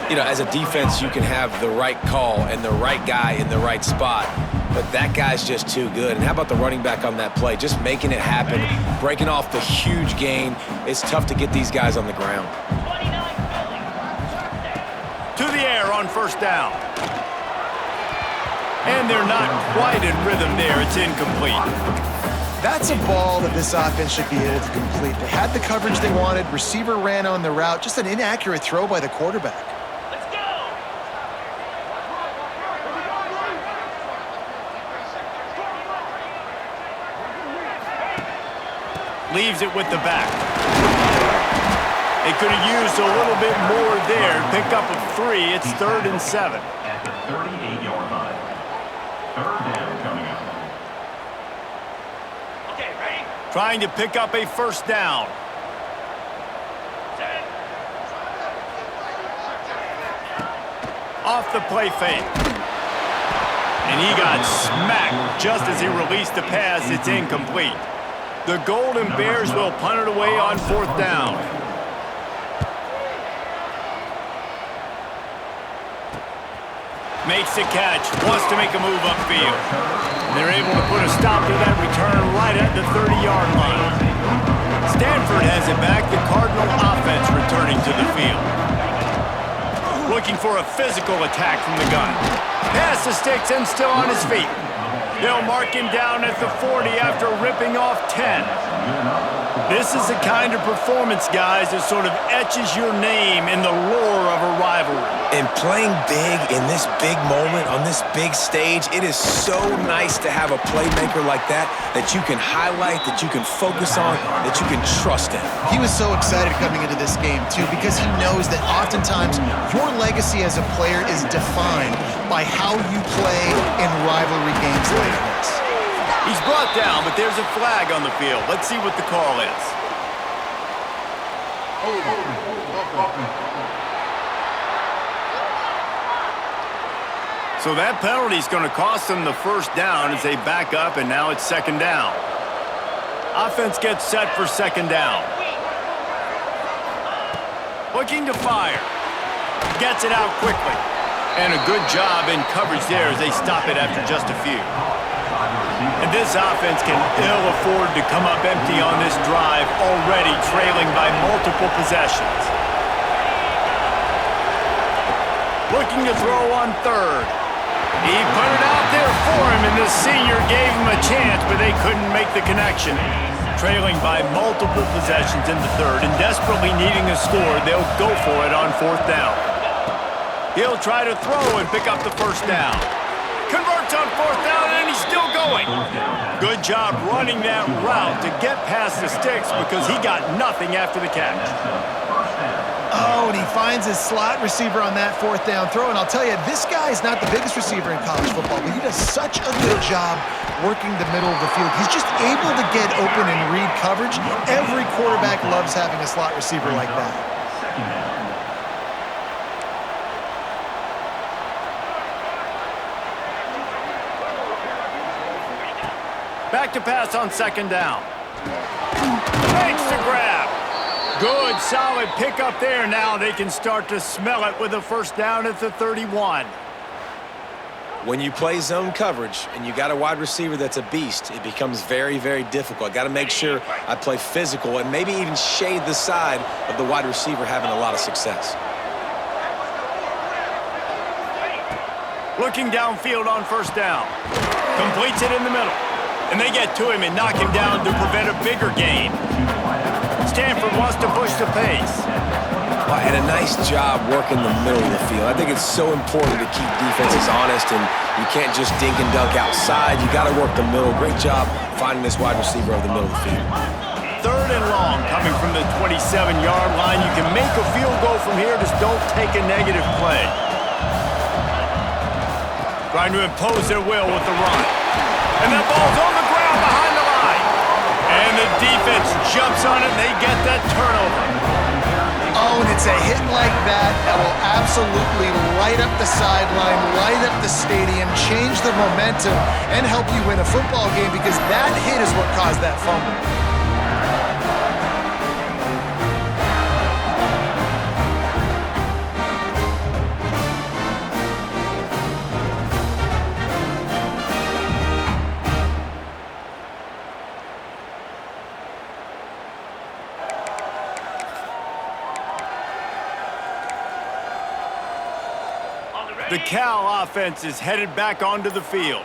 You know, as a defense, you can have the right call and the right guy in the right spot, but that guy's just too good. And how about the running back on that play? Just making it happen, breaking off the huge gain. It's tough to get these guys on the ground. To the air on first down. And they're not quite in rhythm there. It's incomplete. That's a ball that this offense should be able to complete. They had the coverage they wanted. Receiver ran on the route. Just an inaccurate throw by the quarterback. Let's go. Leaves it with the back. They could have used a little bit more there. Pick up of 3. It's 3rd and 7. At the 38-yard line. Third down coming up. Okay, ready? Trying to pick up a first down. Set. Off the play fake. And he got smacked just as he released the pass. It's incomplete. The Golden Bears will punt it away on 4th down. Makes the catch, wants to make a move upfield. They're able to put a stop to that return right at the 30-yard line. Stanford has it back, the Cardinal offense returning to the field. Looking for a physical attack from the gun. Pass the sticks and still on his feet. They'll mark him down at the 40 after ripping off 10. This is the kind of performance, guys, that sort of etches your name in the lore of a rivalry. And playing big in this big moment, on this big stage, it is so nice to have a playmaker like that you can highlight, that you can focus on, that you can trust in. He was so excited coming into this game, too, because he knows that oftentimes your legacy as a player is defined by how you play in rivalry games like this. He's brought down, but there's a flag on the field. Let's see what the call is. So that penalty is going to cost them the first down as they back up, and now it's 2nd down. Offense gets set for 2nd down. Looking to fire. Gets it out quickly. And a good job in coverage there as they stop it after just a few. And this offense can ill afford to come up empty on this drive, already trailing by multiple possessions. Looking to throw on 3rd. He put it out there for him, and the senior gave him a chance, but they couldn't make the connection. Trailing by multiple possessions in the 3rd and desperately needing a score, they'll go for it on 4th down. He'll try to throw and pick up the first down. Converts on 4th down, and he's still going. Good job running that route to get past the sticks because he got nothing after the catch. Oh, and he finds his slot receiver on that 4th down throw. And I'll tell you, this guy is not the biggest receiver in college football, but he does such a good job working the middle of the field. He's just able to get open and read coverage. Every quarterback loves having a slot receiver like that. Back to pass on 2nd down. Makes the grab. Good, solid pickup there. Now they can start to smell it with a first down at the 31. When you play zone coverage and you got a wide receiver that's a beast, it becomes very, very difficult. I got to make sure I play physical and maybe even shade the side of the wide receiver having a lot of success. Looking downfield on first down. Completes it in the middle. And they get to him and knock him down to prevent a bigger gain. Stanford wants to push the pace. And a nice job working the middle of the field. I think it's so important to keep defenses honest, and you can't just dink and dunk outside. You got to work the middle. Great job finding this wide receiver over the middle of the field. Third and long coming from the 27-yard line. You can make a field goal from here. Just don't take a negative play. Trying to impose their will with the run. And that ball's on the ground behind the line. And the defense jumps on it, and they get that turnover. Oh, and it's a hit like that that will absolutely light up the sideline, light up the stadium, change the momentum, and help you win a football game because that hit is what caused that fumble. The Cal offense is headed back onto the field.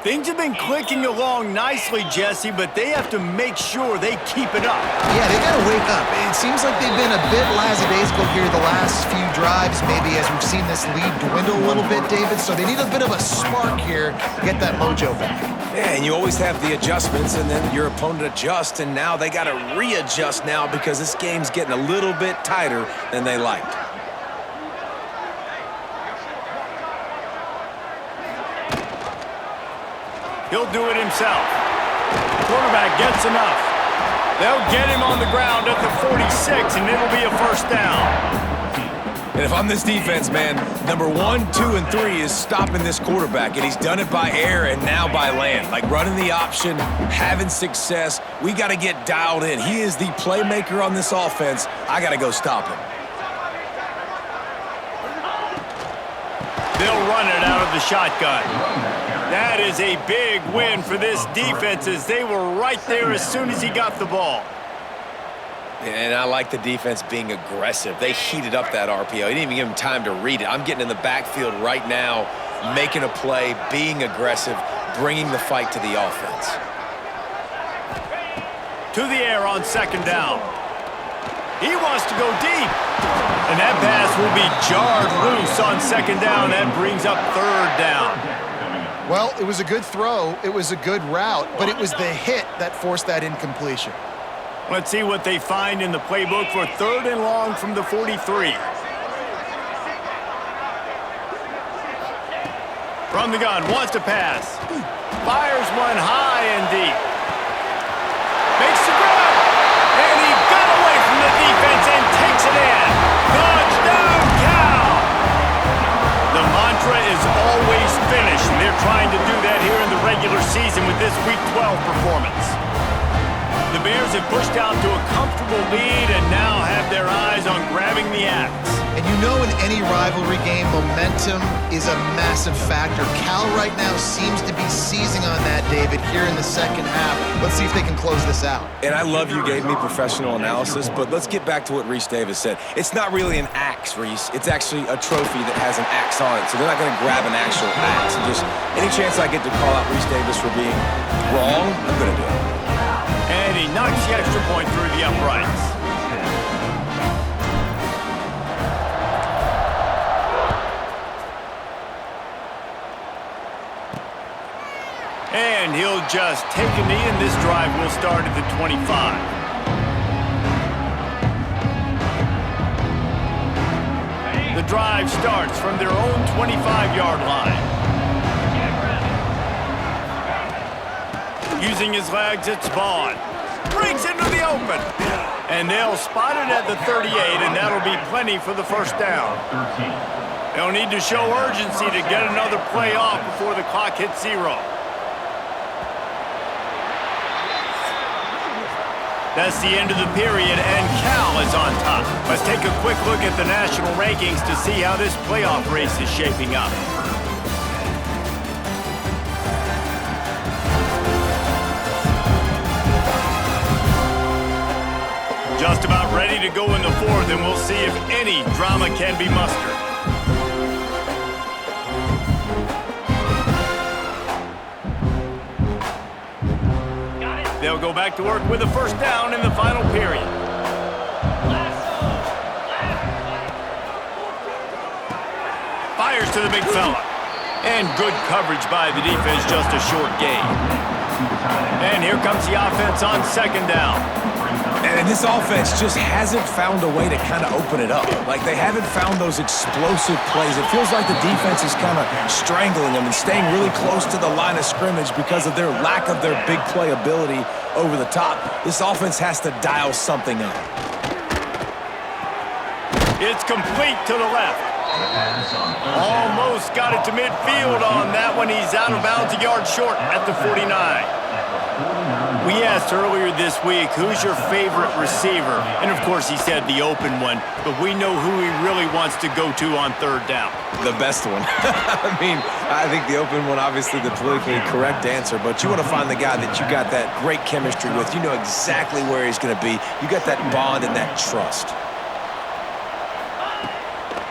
Things have been clicking along nicely, Jesse, but they have to make sure they keep it up. Yeah, they got to wake up. It seems like they've been a bit lackadaisical here the last few drives, maybe as we've seen this lead dwindle a little bit, David. So they need a bit of a spark here to get that mojo back. Yeah, and you always have the adjustments, and then your opponent adjusts, and now they got to readjust now because this game's getting a little bit tighter than they liked. He'll do it himself. Quarterback gets enough. They'll get him on the ground at the 46, and it'll be a first down. And if I'm this defense, man, number 1, 2, and 3 is stopping this quarterback, and he's done it by air and now by land. Like running the option, having success. We got to get dialed in. He is the playmaker on this offense. I got to go stop him. They'll run it out of the shotgun. That is a big win for this defense as they were right there as soon as he got the ball. And I like the defense being aggressive. They heated up that RPO. He didn't even give him time to read it. I'm getting in the backfield right now, making a play, being aggressive, bringing the fight to the offense. To the air on second down. He wants to go deep. And that pass will be jarred loose on second down. That brings up third down. Well, it was a good throw. It was a good route, but it was the hit that forced that incompletion. Let's see what they find in the playbook for third and long from the 43. From the gun, wants to pass. Fires one high and deep. Makes the grab. And he got away from the defense and takes it in. Touchdown, Cal! The mantra is always finish, and they're trying to do that here in the regular season with this Week 12 performance. The Bears have pushed out to a comfortable lead and now have their eyes on grabbing the axe. And you know in any rivalry game, momentum is a massive factor. Cal right now seems to be seizing on that, David, here in the second half. Let's see if they can close this out. And I love you gave me professional analysis, but let's get back to what Reese Davis said. It's not really an axe, Reese. It's actually a trophy that has an axe on it, so they're not going to grab an actual axe. And just any chance I get to call out Reese Davis for being wrong, I'm going to do it. And he knocks the extra point through the uprights. And he'll just take a knee, and this drive will start at the 25. The drive starts from their own 25-yard line. Using his legs, it's Vaughn. Breaks into the open. And they'll spot it at the 38, and that'll be plenty for the first down. They'll need to show urgency to get another play off before the clock hits 0. That's the end of the period, and Cal is on top. Let's take a quick look at the national rankings to see how this playoff race is shaping up. Just about ready to go in the fourth, and we'll see if any drama can be mustered. They'll go back to work with a first down in the final period. Fires to the big fella. And good coverage by the defense, just a short gain. And here comes the offense on second down. And this offense just hasn't found a way to kind of open it up. Like, they haven't found those explosive plays. It feels like the defense is kind of strangling them and staying really close to the line of scrimmage because of their lack of their big play ability over the top. This offense has to dial something up. It's complete to the left. Almost got it to midfield on that one. He's out of bounds, a yard short at the 49. We asked earlier this week, who's your favorite receiver? And of course he said the open one, but we know who he really wants to go to on third down. The best one. I mean, I think the open one, obviously the politically correct answer, but you want to find the guy that you got that great chemistry with. You know exactly where he's going to be. You got that bond and that trust.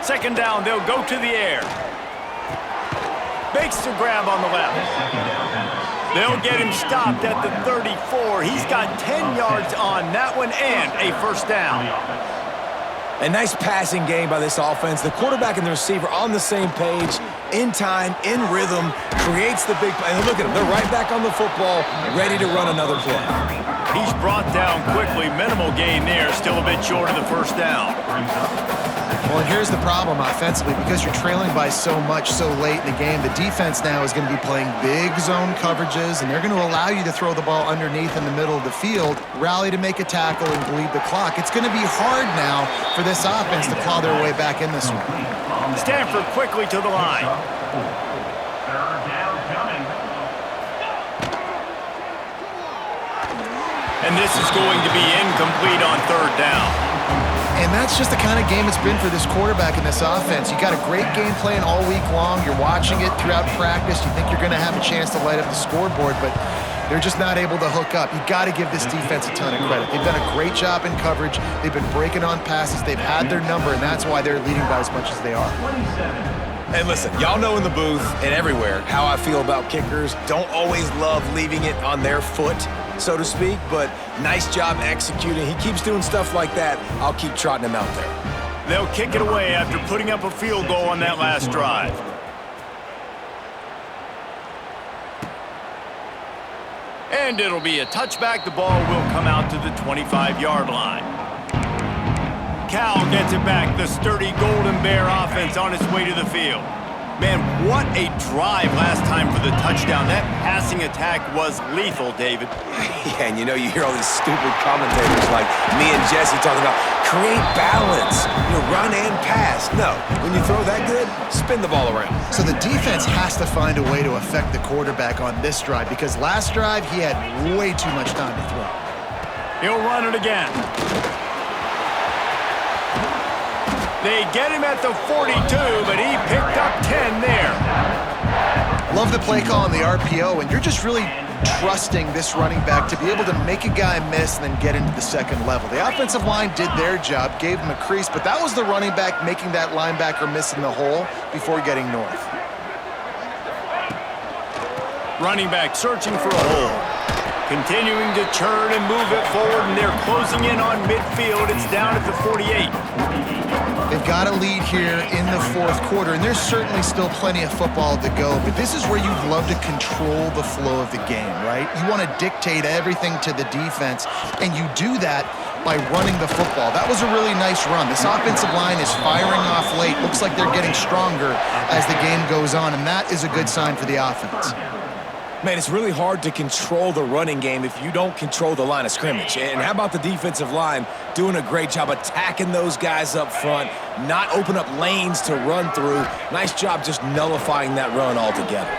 Second down, they'll go to the air. Makes the grab on the left. They'll get him stopped at the 34. He's got 10 yards on that one and a first down. A nice passing game by this offense. The quarterback and the receiver on the same page, in time, in rhythm, creates the big play. And look at them. They're right back on the football, ready to run another play. He's brought down quickly. Minimal gain there. Still a bit short of the first down. Well, and here's the problem offensively. Because you're trailing by so much so late in the game, the defense now is going to be playing big zone coverages, and they're going to allow you to throw the ball underneath in the middle of the field, rally to make a tackle, and bleed the clock. It's going to be hard now for this offense to claw their way back in this one. Stanford quickly to the line. Third down coming. And this is going to be incomplete on third down. And that's just the kind of game it's been for this quarterback in this offense. You got a great game plan all week long. You're watching it throughout practice. You think you're going to have a chance to light up the scoreboard, but they're just not able to hook up. You got to give this defense a ton of credit. They've done a great job in coverage. They've been breaking on passes. They've had their number, and that's why they're leading by as much as they are. And listen, y'all know in the booth and everywhere how I feel about kickers. Don't always love leaving it on their foot, so to speak, but nice job executing. He keeps doing stuff like that. I'll keep trotting him out there. They'll kick it away after putting up a field goal on that last drive. And it'll be a touchback. The ball will come out to the 25-yard line. Cal gets it back. The sturdy Golden Bear offense on its way to the field. Man, what a drive last time for the touchdown. That passing attack was lethal, David. Yeah, and you know, you hear all these stupid commentators like me and Jesse talking about create balance, run and pass. No, when you throw that good, spin the ball around. So the defense has to find a way to affect the quarterback on this drive, because last drive he had way too much time to throw. He'll run it again. They get him at the 42, but he picked up 10 there. Love the play call on the RPO, and you're just really trusting this running back to be able to make a guy miss and then get into the second level. The offensive line did their job, gave him a crease, but that was the running back making that linebacker miss in the hole before getting north. Running back searching for a hole. Continuing to churn and move it forward, and they're closing in on midfield. It's down at the 48. They've got a lead here in the fourth quarter, and there's certainly still plenty of football to go, but this is where you'd love to control the flow of the game, right? You want to dictate everything to the defense, and you do that by running the football. That was a really nice run. This offensive line is firing off late. Looks like they're getting stronger as the game goes on, and that is a good sign for the offense. Man, it's really hard to control the running game if you don't control the line of scrimmage. And how about the defensive line doing a great job attacking those guys up front, not open up lanes to run through. Nice job just nullifying that run altogether.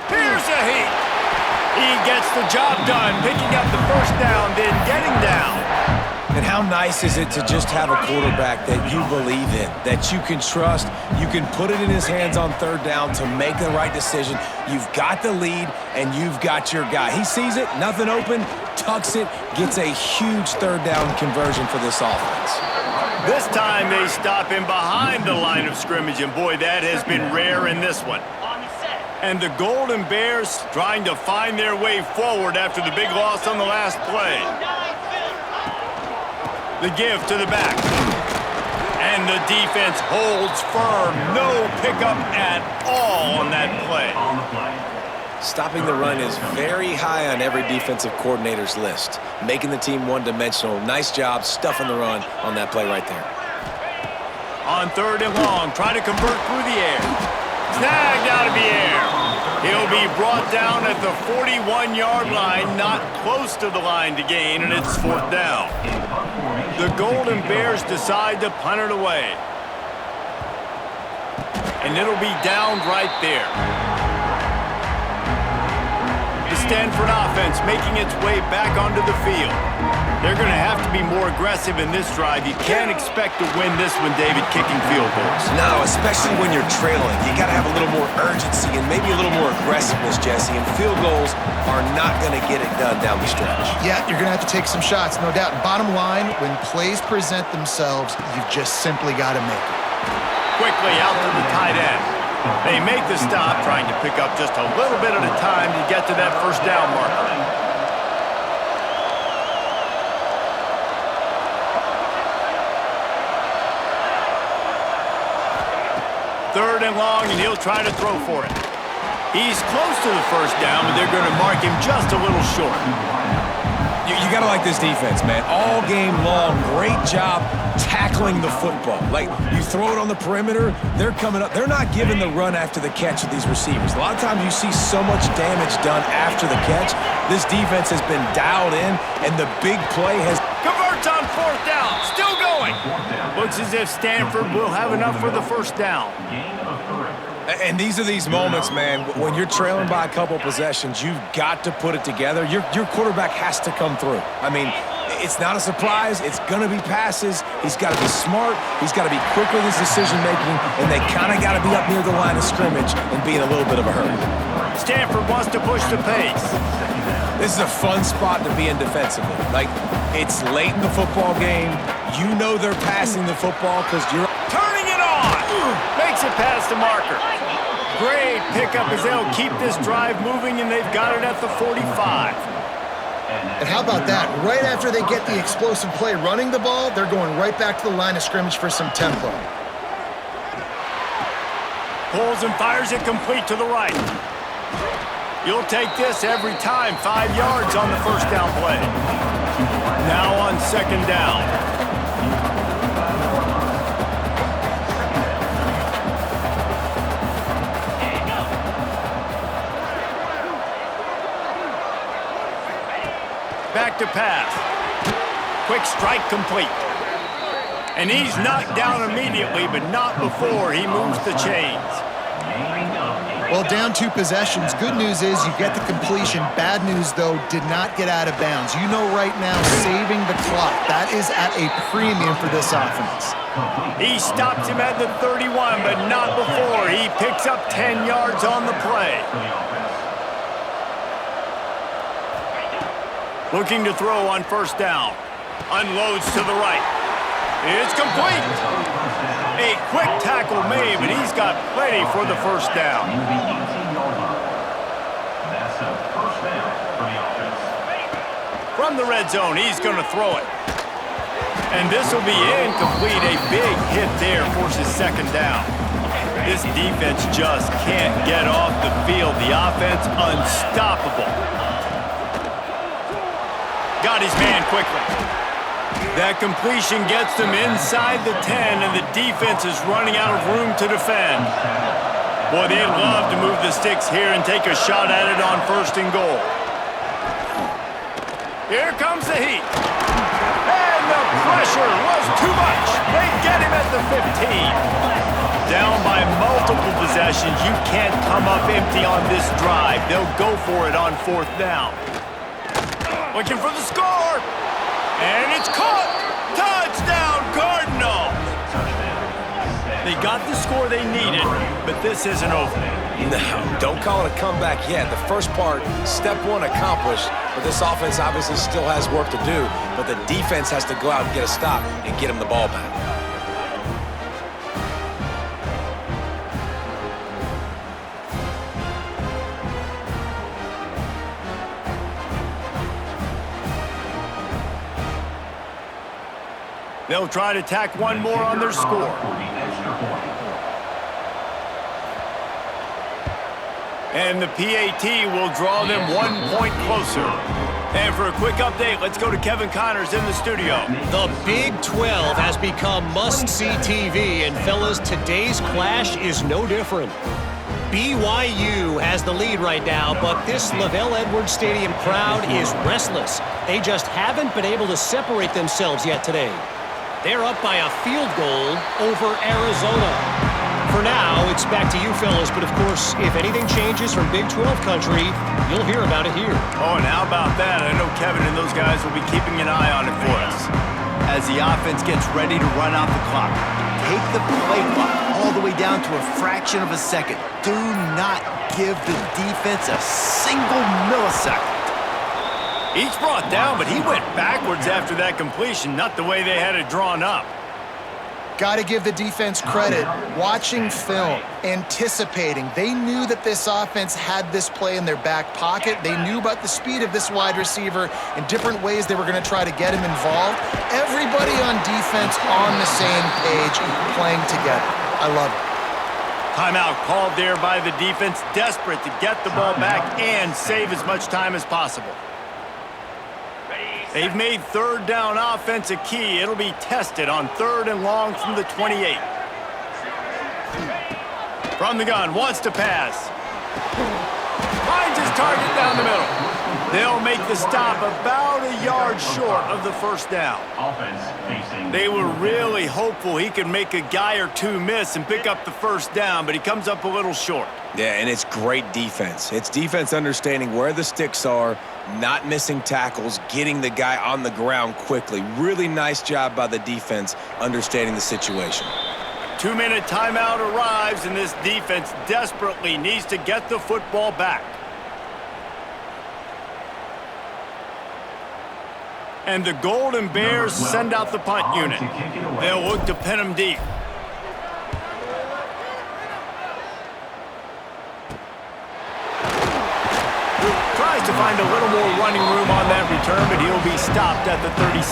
Here's a heat. He gets the job done, picking up the first down, then getting down. And how nice is it to just have a quarterback that you believe in, that you can trust, you can put it in his hands on third down to make the right decision. You've got the lead, and you've got your guy. He sees it, nothing open, tucks it, gets a huge third down conversion for this offense. This time they stop him behind the line of scrimmage, and boy, that has been rare in this one. On the set. And the Golden Bears trying to find their way forward after the big loss on the last play. The give to the back. And the defense holds firm. No pickup at all on that play. On the play. Stopping the run is very high on every defensive coordinator's list. Making the team one-dimensional. Nice job stuffing the run on that play right there. On third and long, trying to convert through the air. Snagged out of the air. He'll be brought down at the 41-yard line, not close to the line to gain, and it's fourth down. The Golden Bears decide to punt it away. And it'll be down right there. The Stanford offense making its way back onto the field. They're going to have to be more aggressive in this drive. You can't expect to win this one, David, kicking field goals. No, especially when you're trailing. You got to have a little more urgency and maybe a little more aggressiveness, Jesse. And field goals are not going to get it done down the stretch. Yeah, you're going to have to take some shots, no doubt. Bottom line, when plays present themselves, you've just simply got to make it. Quickly out to the tight end. They make the stop, trying to pick up just a little bit at a time to get to that first down marker. Third and long, and he'll try to throw for it. He's close to the first down, but they're going to mark him just a little short. You got to like this defense, man. All game long, great job tackling the football. Like, you throw it on the perimeter, they're coming up. They're not giving the run after the catch of these receivers. A lot of times you see so much damage done after the catch. This defense has been dialed in, and the big play has... Converts on fourth down, still going. Looks as if Stanford will have enough for the first down. Gain of 3. And these are these moments, man, when you're trailing by a couple possessions, you've got to put it together. Your quarterback has to come through. I mean, it's not a surprise. It's going to be passes. He's got to be smart. He's got to be quick with his decision-making, and they kind of got to be up near the line of scrimmage and be in a little bit of a hurry. Stanford wants to push the pace. This is a fun spot to be in defensively. Like, it's late in the football game. You know they're passing the football because you're... Turning it on! Makes it past the marker. Great pickup as they'll keep this drive moving, and they've got it at the 45. And how about that? Right after they get the explosive play running the ball, they're going right back to the line of scrimmage for some tempo. Pulls and fires it complete to the right. You'll take this every time. 5 yards on the first down play. Now on second down. Back to pass. Quick strike complete. And he's knocked down immediately, but not before he moves the chains. Well, down 2 possessions. Good news is you get the completion. Bad news, though, did not get out of bounds. You know right now, saving the clock. That is at a premium for this offense. He stops him at the 31, but not before. He picks up 10 yards on the play. Looking to throw on first down. Unloads to the right. It's complete. A quick tackle made, but he's got plenty for the first down. That's a first down for the offense. From the red zone, he's going to throw it. And this will be incomplete. A big hit there forces second down. This defense just can't get off the field. The offense unstoppable. Got his man quickly. That completion gets them inside the 10, and the defense is running out of room to defend. Boy, they'd love to move the sticks here and take a shot at it on first and goal. Here comes the heat. And the Pressure was too much. They get him at the 15. Down by multiple possessions. You can't come up empty on this drive. They'll go for it on 4th down. Looking for the score. And it's caught. Touchdown, Cardinals. They got the score they needed, but this isn't over. No, don't call it a comeback yet. The first part, step 1 accomplished, but this offense obviously still has work to do, but the defense has to go out and get a stop and get him the ball back. They'll try to tack one more on their score. And the PAT will draw them 1 point closer. And for a quick update, let's go to Kevin Connors in the studio. The Big 12 has become must-see TV, and fellas, today's clash is no different. BYU has the lead right now, but this LaVell Edwards Stadium crowd is restless. They just haven't been able to separate themselves yet today. They're up by a field goal over Arizona. For now, it's back to you fellas, but of course, if anything changes from Big 12 country, you'll hear about it here. Oh, and how about that? I know Kevin and those guys will be keeping an eye on it for us. As the offense gets ready to run out the clock, take the play clock all the way down to a fraction of a second. Do not give the defense a single millisecond. Each brought down, but he went backwards after that completion, not the way they had it drawn up. Got to give the defense credit. Watching film, anticipating. They knew that this offense had this play in their back pocket. They knew about the speed of this wide receiver and different ways they were going to try to get him involved. Everybody on defense on the same page, playing together. I love it. Timeout called there by the defense, desperate to get the ball back and save as much time as possible. They've made 3rd down offense a key. It'll be tested on 3rd and long from the 28. From the gun, wants to pass. Finds his target down the middle. They'll make the stop about a yard short of the 1st down. They were really hopeful he could make a guy or two miss and pick up the 1st down, but he comes up a little short. Yeah, and it's great defense. It's defense understanding where the sticks are, not missing tackles, getting the guy on the ground quickly. Really nice job by the defense understanding the situation. 2-minute timeout arrives, and this defense desperately needs to get the football back. And the Golden Bears send out the punt unit. They'll look to pin him deep. Tries to find a little more running room on that return, but he'll be stopped at the 36.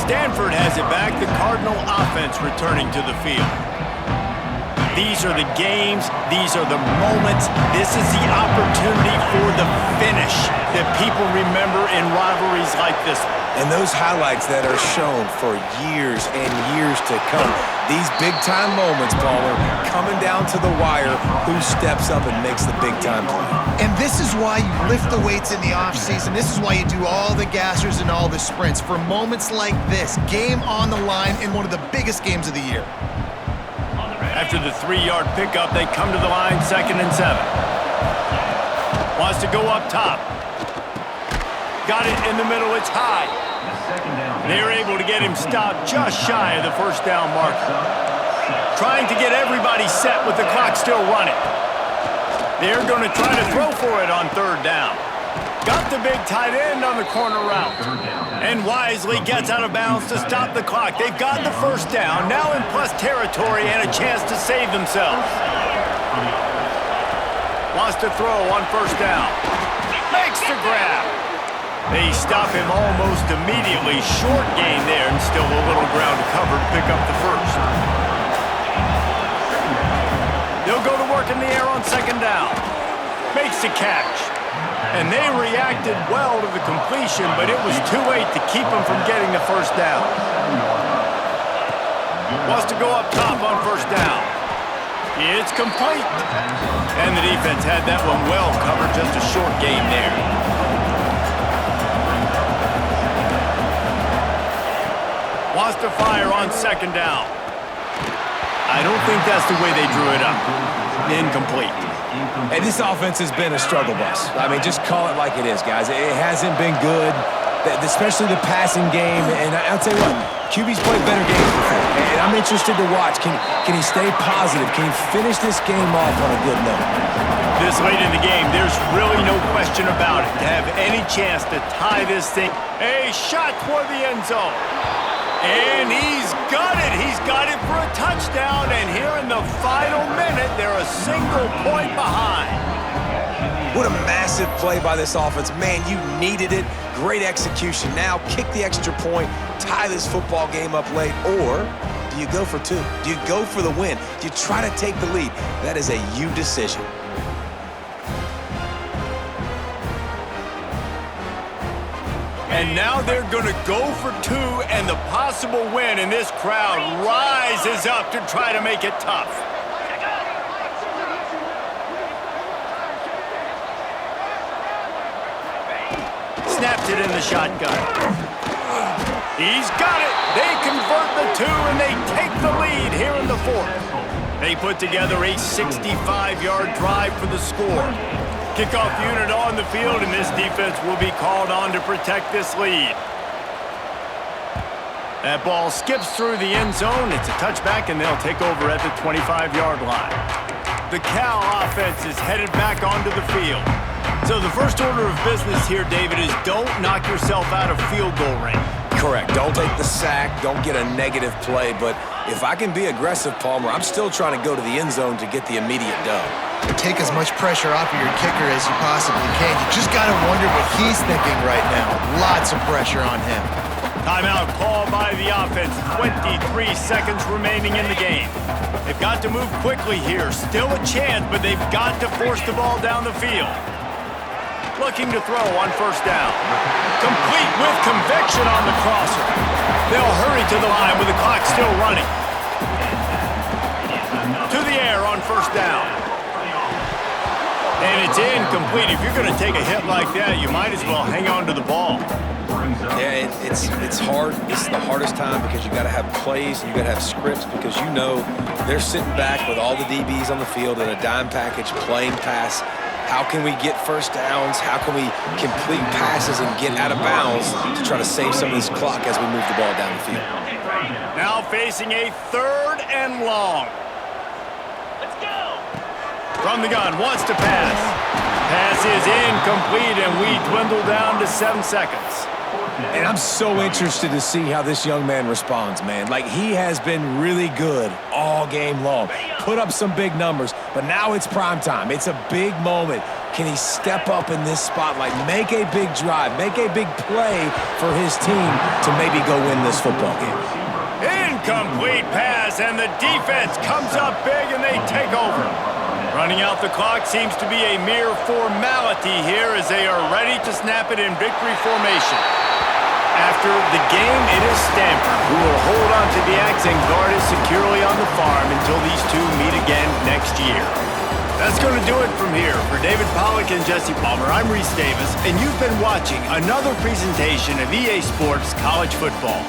Stanford has it back. The Cardinal offense returning to the field. These are the games. These are the moments. This is the opportunity for the finish that people remember in rivalries like this one. And those highlights that are shown for years and years to come. These big-time moments, Palmer, coming down to the wire, who steps up and makes the big-time play. And this is why you lift the weights in the offseason. This is why you do all the gassers and all the sprints. For moments like this, game on the line in one of the biggest games of the year. After the 3-yard pickup, they come to the line, 2nd and 7. Wants to go up top. Got it in the middle, it's high. They're able to get him stopped just shy of the 1st down marker. Trying to get everybody set with the clock still running. They're going to try to throw for it on 3rd down. Got the big tight end on the corner route. And wisely gets out of bounds to stop the clock. They've got the 1st down, now in plus territory and a chance to save themselves. Wants to throw on 1st down. Makes the grab. They stop him almost immediately. Short gain there and still a little ground to cover to pick up the 1st. They'll go to work in the air on 2nd down. Makes the catch. And they reacted well to the completion, but it was too late to keep them from getting the 1st down. Wants to go up top on 1st down. It's complete. And the defense had that one well covered, just a short gain there. wants to fire on second down. I don't think that's the way they drew it up. Incomplete. Hey, this offense has been a struggle bus. I mean, just call it like it is, guys. It hasn't been good, especially the passing game. And I'll tell you what, QB's played better games before. And I'm interested to watch. Can he stay positive? Can he finish this game off on a good note? This late in the game, there's really no question about it. To have any chance to tie this thing. A shot toward the end zone. And he's got it. He's got it for a touchdown. And here in the final minute, they're a single point behind. What a massive play by this offense. Man, you needed it. Great execution. Now kick the extra point, tie this football game up late, or do you go for two? Do you go for the win? Do you try to take the lead? That is a you decision. And now they're going to go for two and the possible win, and this crowd rises up to try to make it tough. Snapped it in the shotgun. He's got it. They convert the two, and they take the lead here in the fourth. They put together a 65-yard drive for the score. Kickoff unit on the field, and this defense will be called on to protect this lead. That ball skips through the end zone. It's a touchback, and they'll take over at the 25-yard line. The Cal offense is headed back onto the field. So the first order of business here, David, is don't knock yourself out of field goal range. Correct. Don't take the sack. Don't get a negative play. But if I can be aggressive, Palmer, I'm still trying to go to the end zone to get the immediate dub. Take as much pressure off of your kicker as you possibly can. You just got to wonder what he's thinking right now. Lots of pressure on him. Timeout called by the offense. 23 seconds remaining in the game. They've got to move quickly here. Still a chance, but they've got to force the ball down the field. Looking to throw on first down. Complete with conviction on the crosser. They'll hurry to the line with the clock still running. To the air on first down. And it's incomplete. If you're going to take a hit like that, you might as well hang on to the ball. Yeah, it's hard. It's the hardest time because you got to have plays and you got to have scripts because you know they're sitting back with all the DBs on the field in a dime package playing pass. How can we get first downs? How can we complete passes and get out of bounds to try to save some of this clock as we move the ball down the field? Now facing a third and long. Let's go. From the gun, wants to pass. Pass is incomplete, and we dwindle down to 7 seconds. And I'm so interested to see how this young man responds, man. Like, he has been really good all game long. Put up some big numbers, but now it's prime time. It's a big moment. Can he step up in this spotlight, make a big drive, make a big play for his team to maybe go win this football game? Incomplete pass, and the defense comes up big, and they take over. Running out the clock seems to be a mere formality here as they are ready to snap it in victory formation. After the game, it is Stanford who will hold on to the axe and guard it securely on the farm until these two meet again next year. That's going to do it from here. For David Pollack and Jesse Palmer, I'm Reese Davis, and you've been watching another presentation of EA Sports College Football.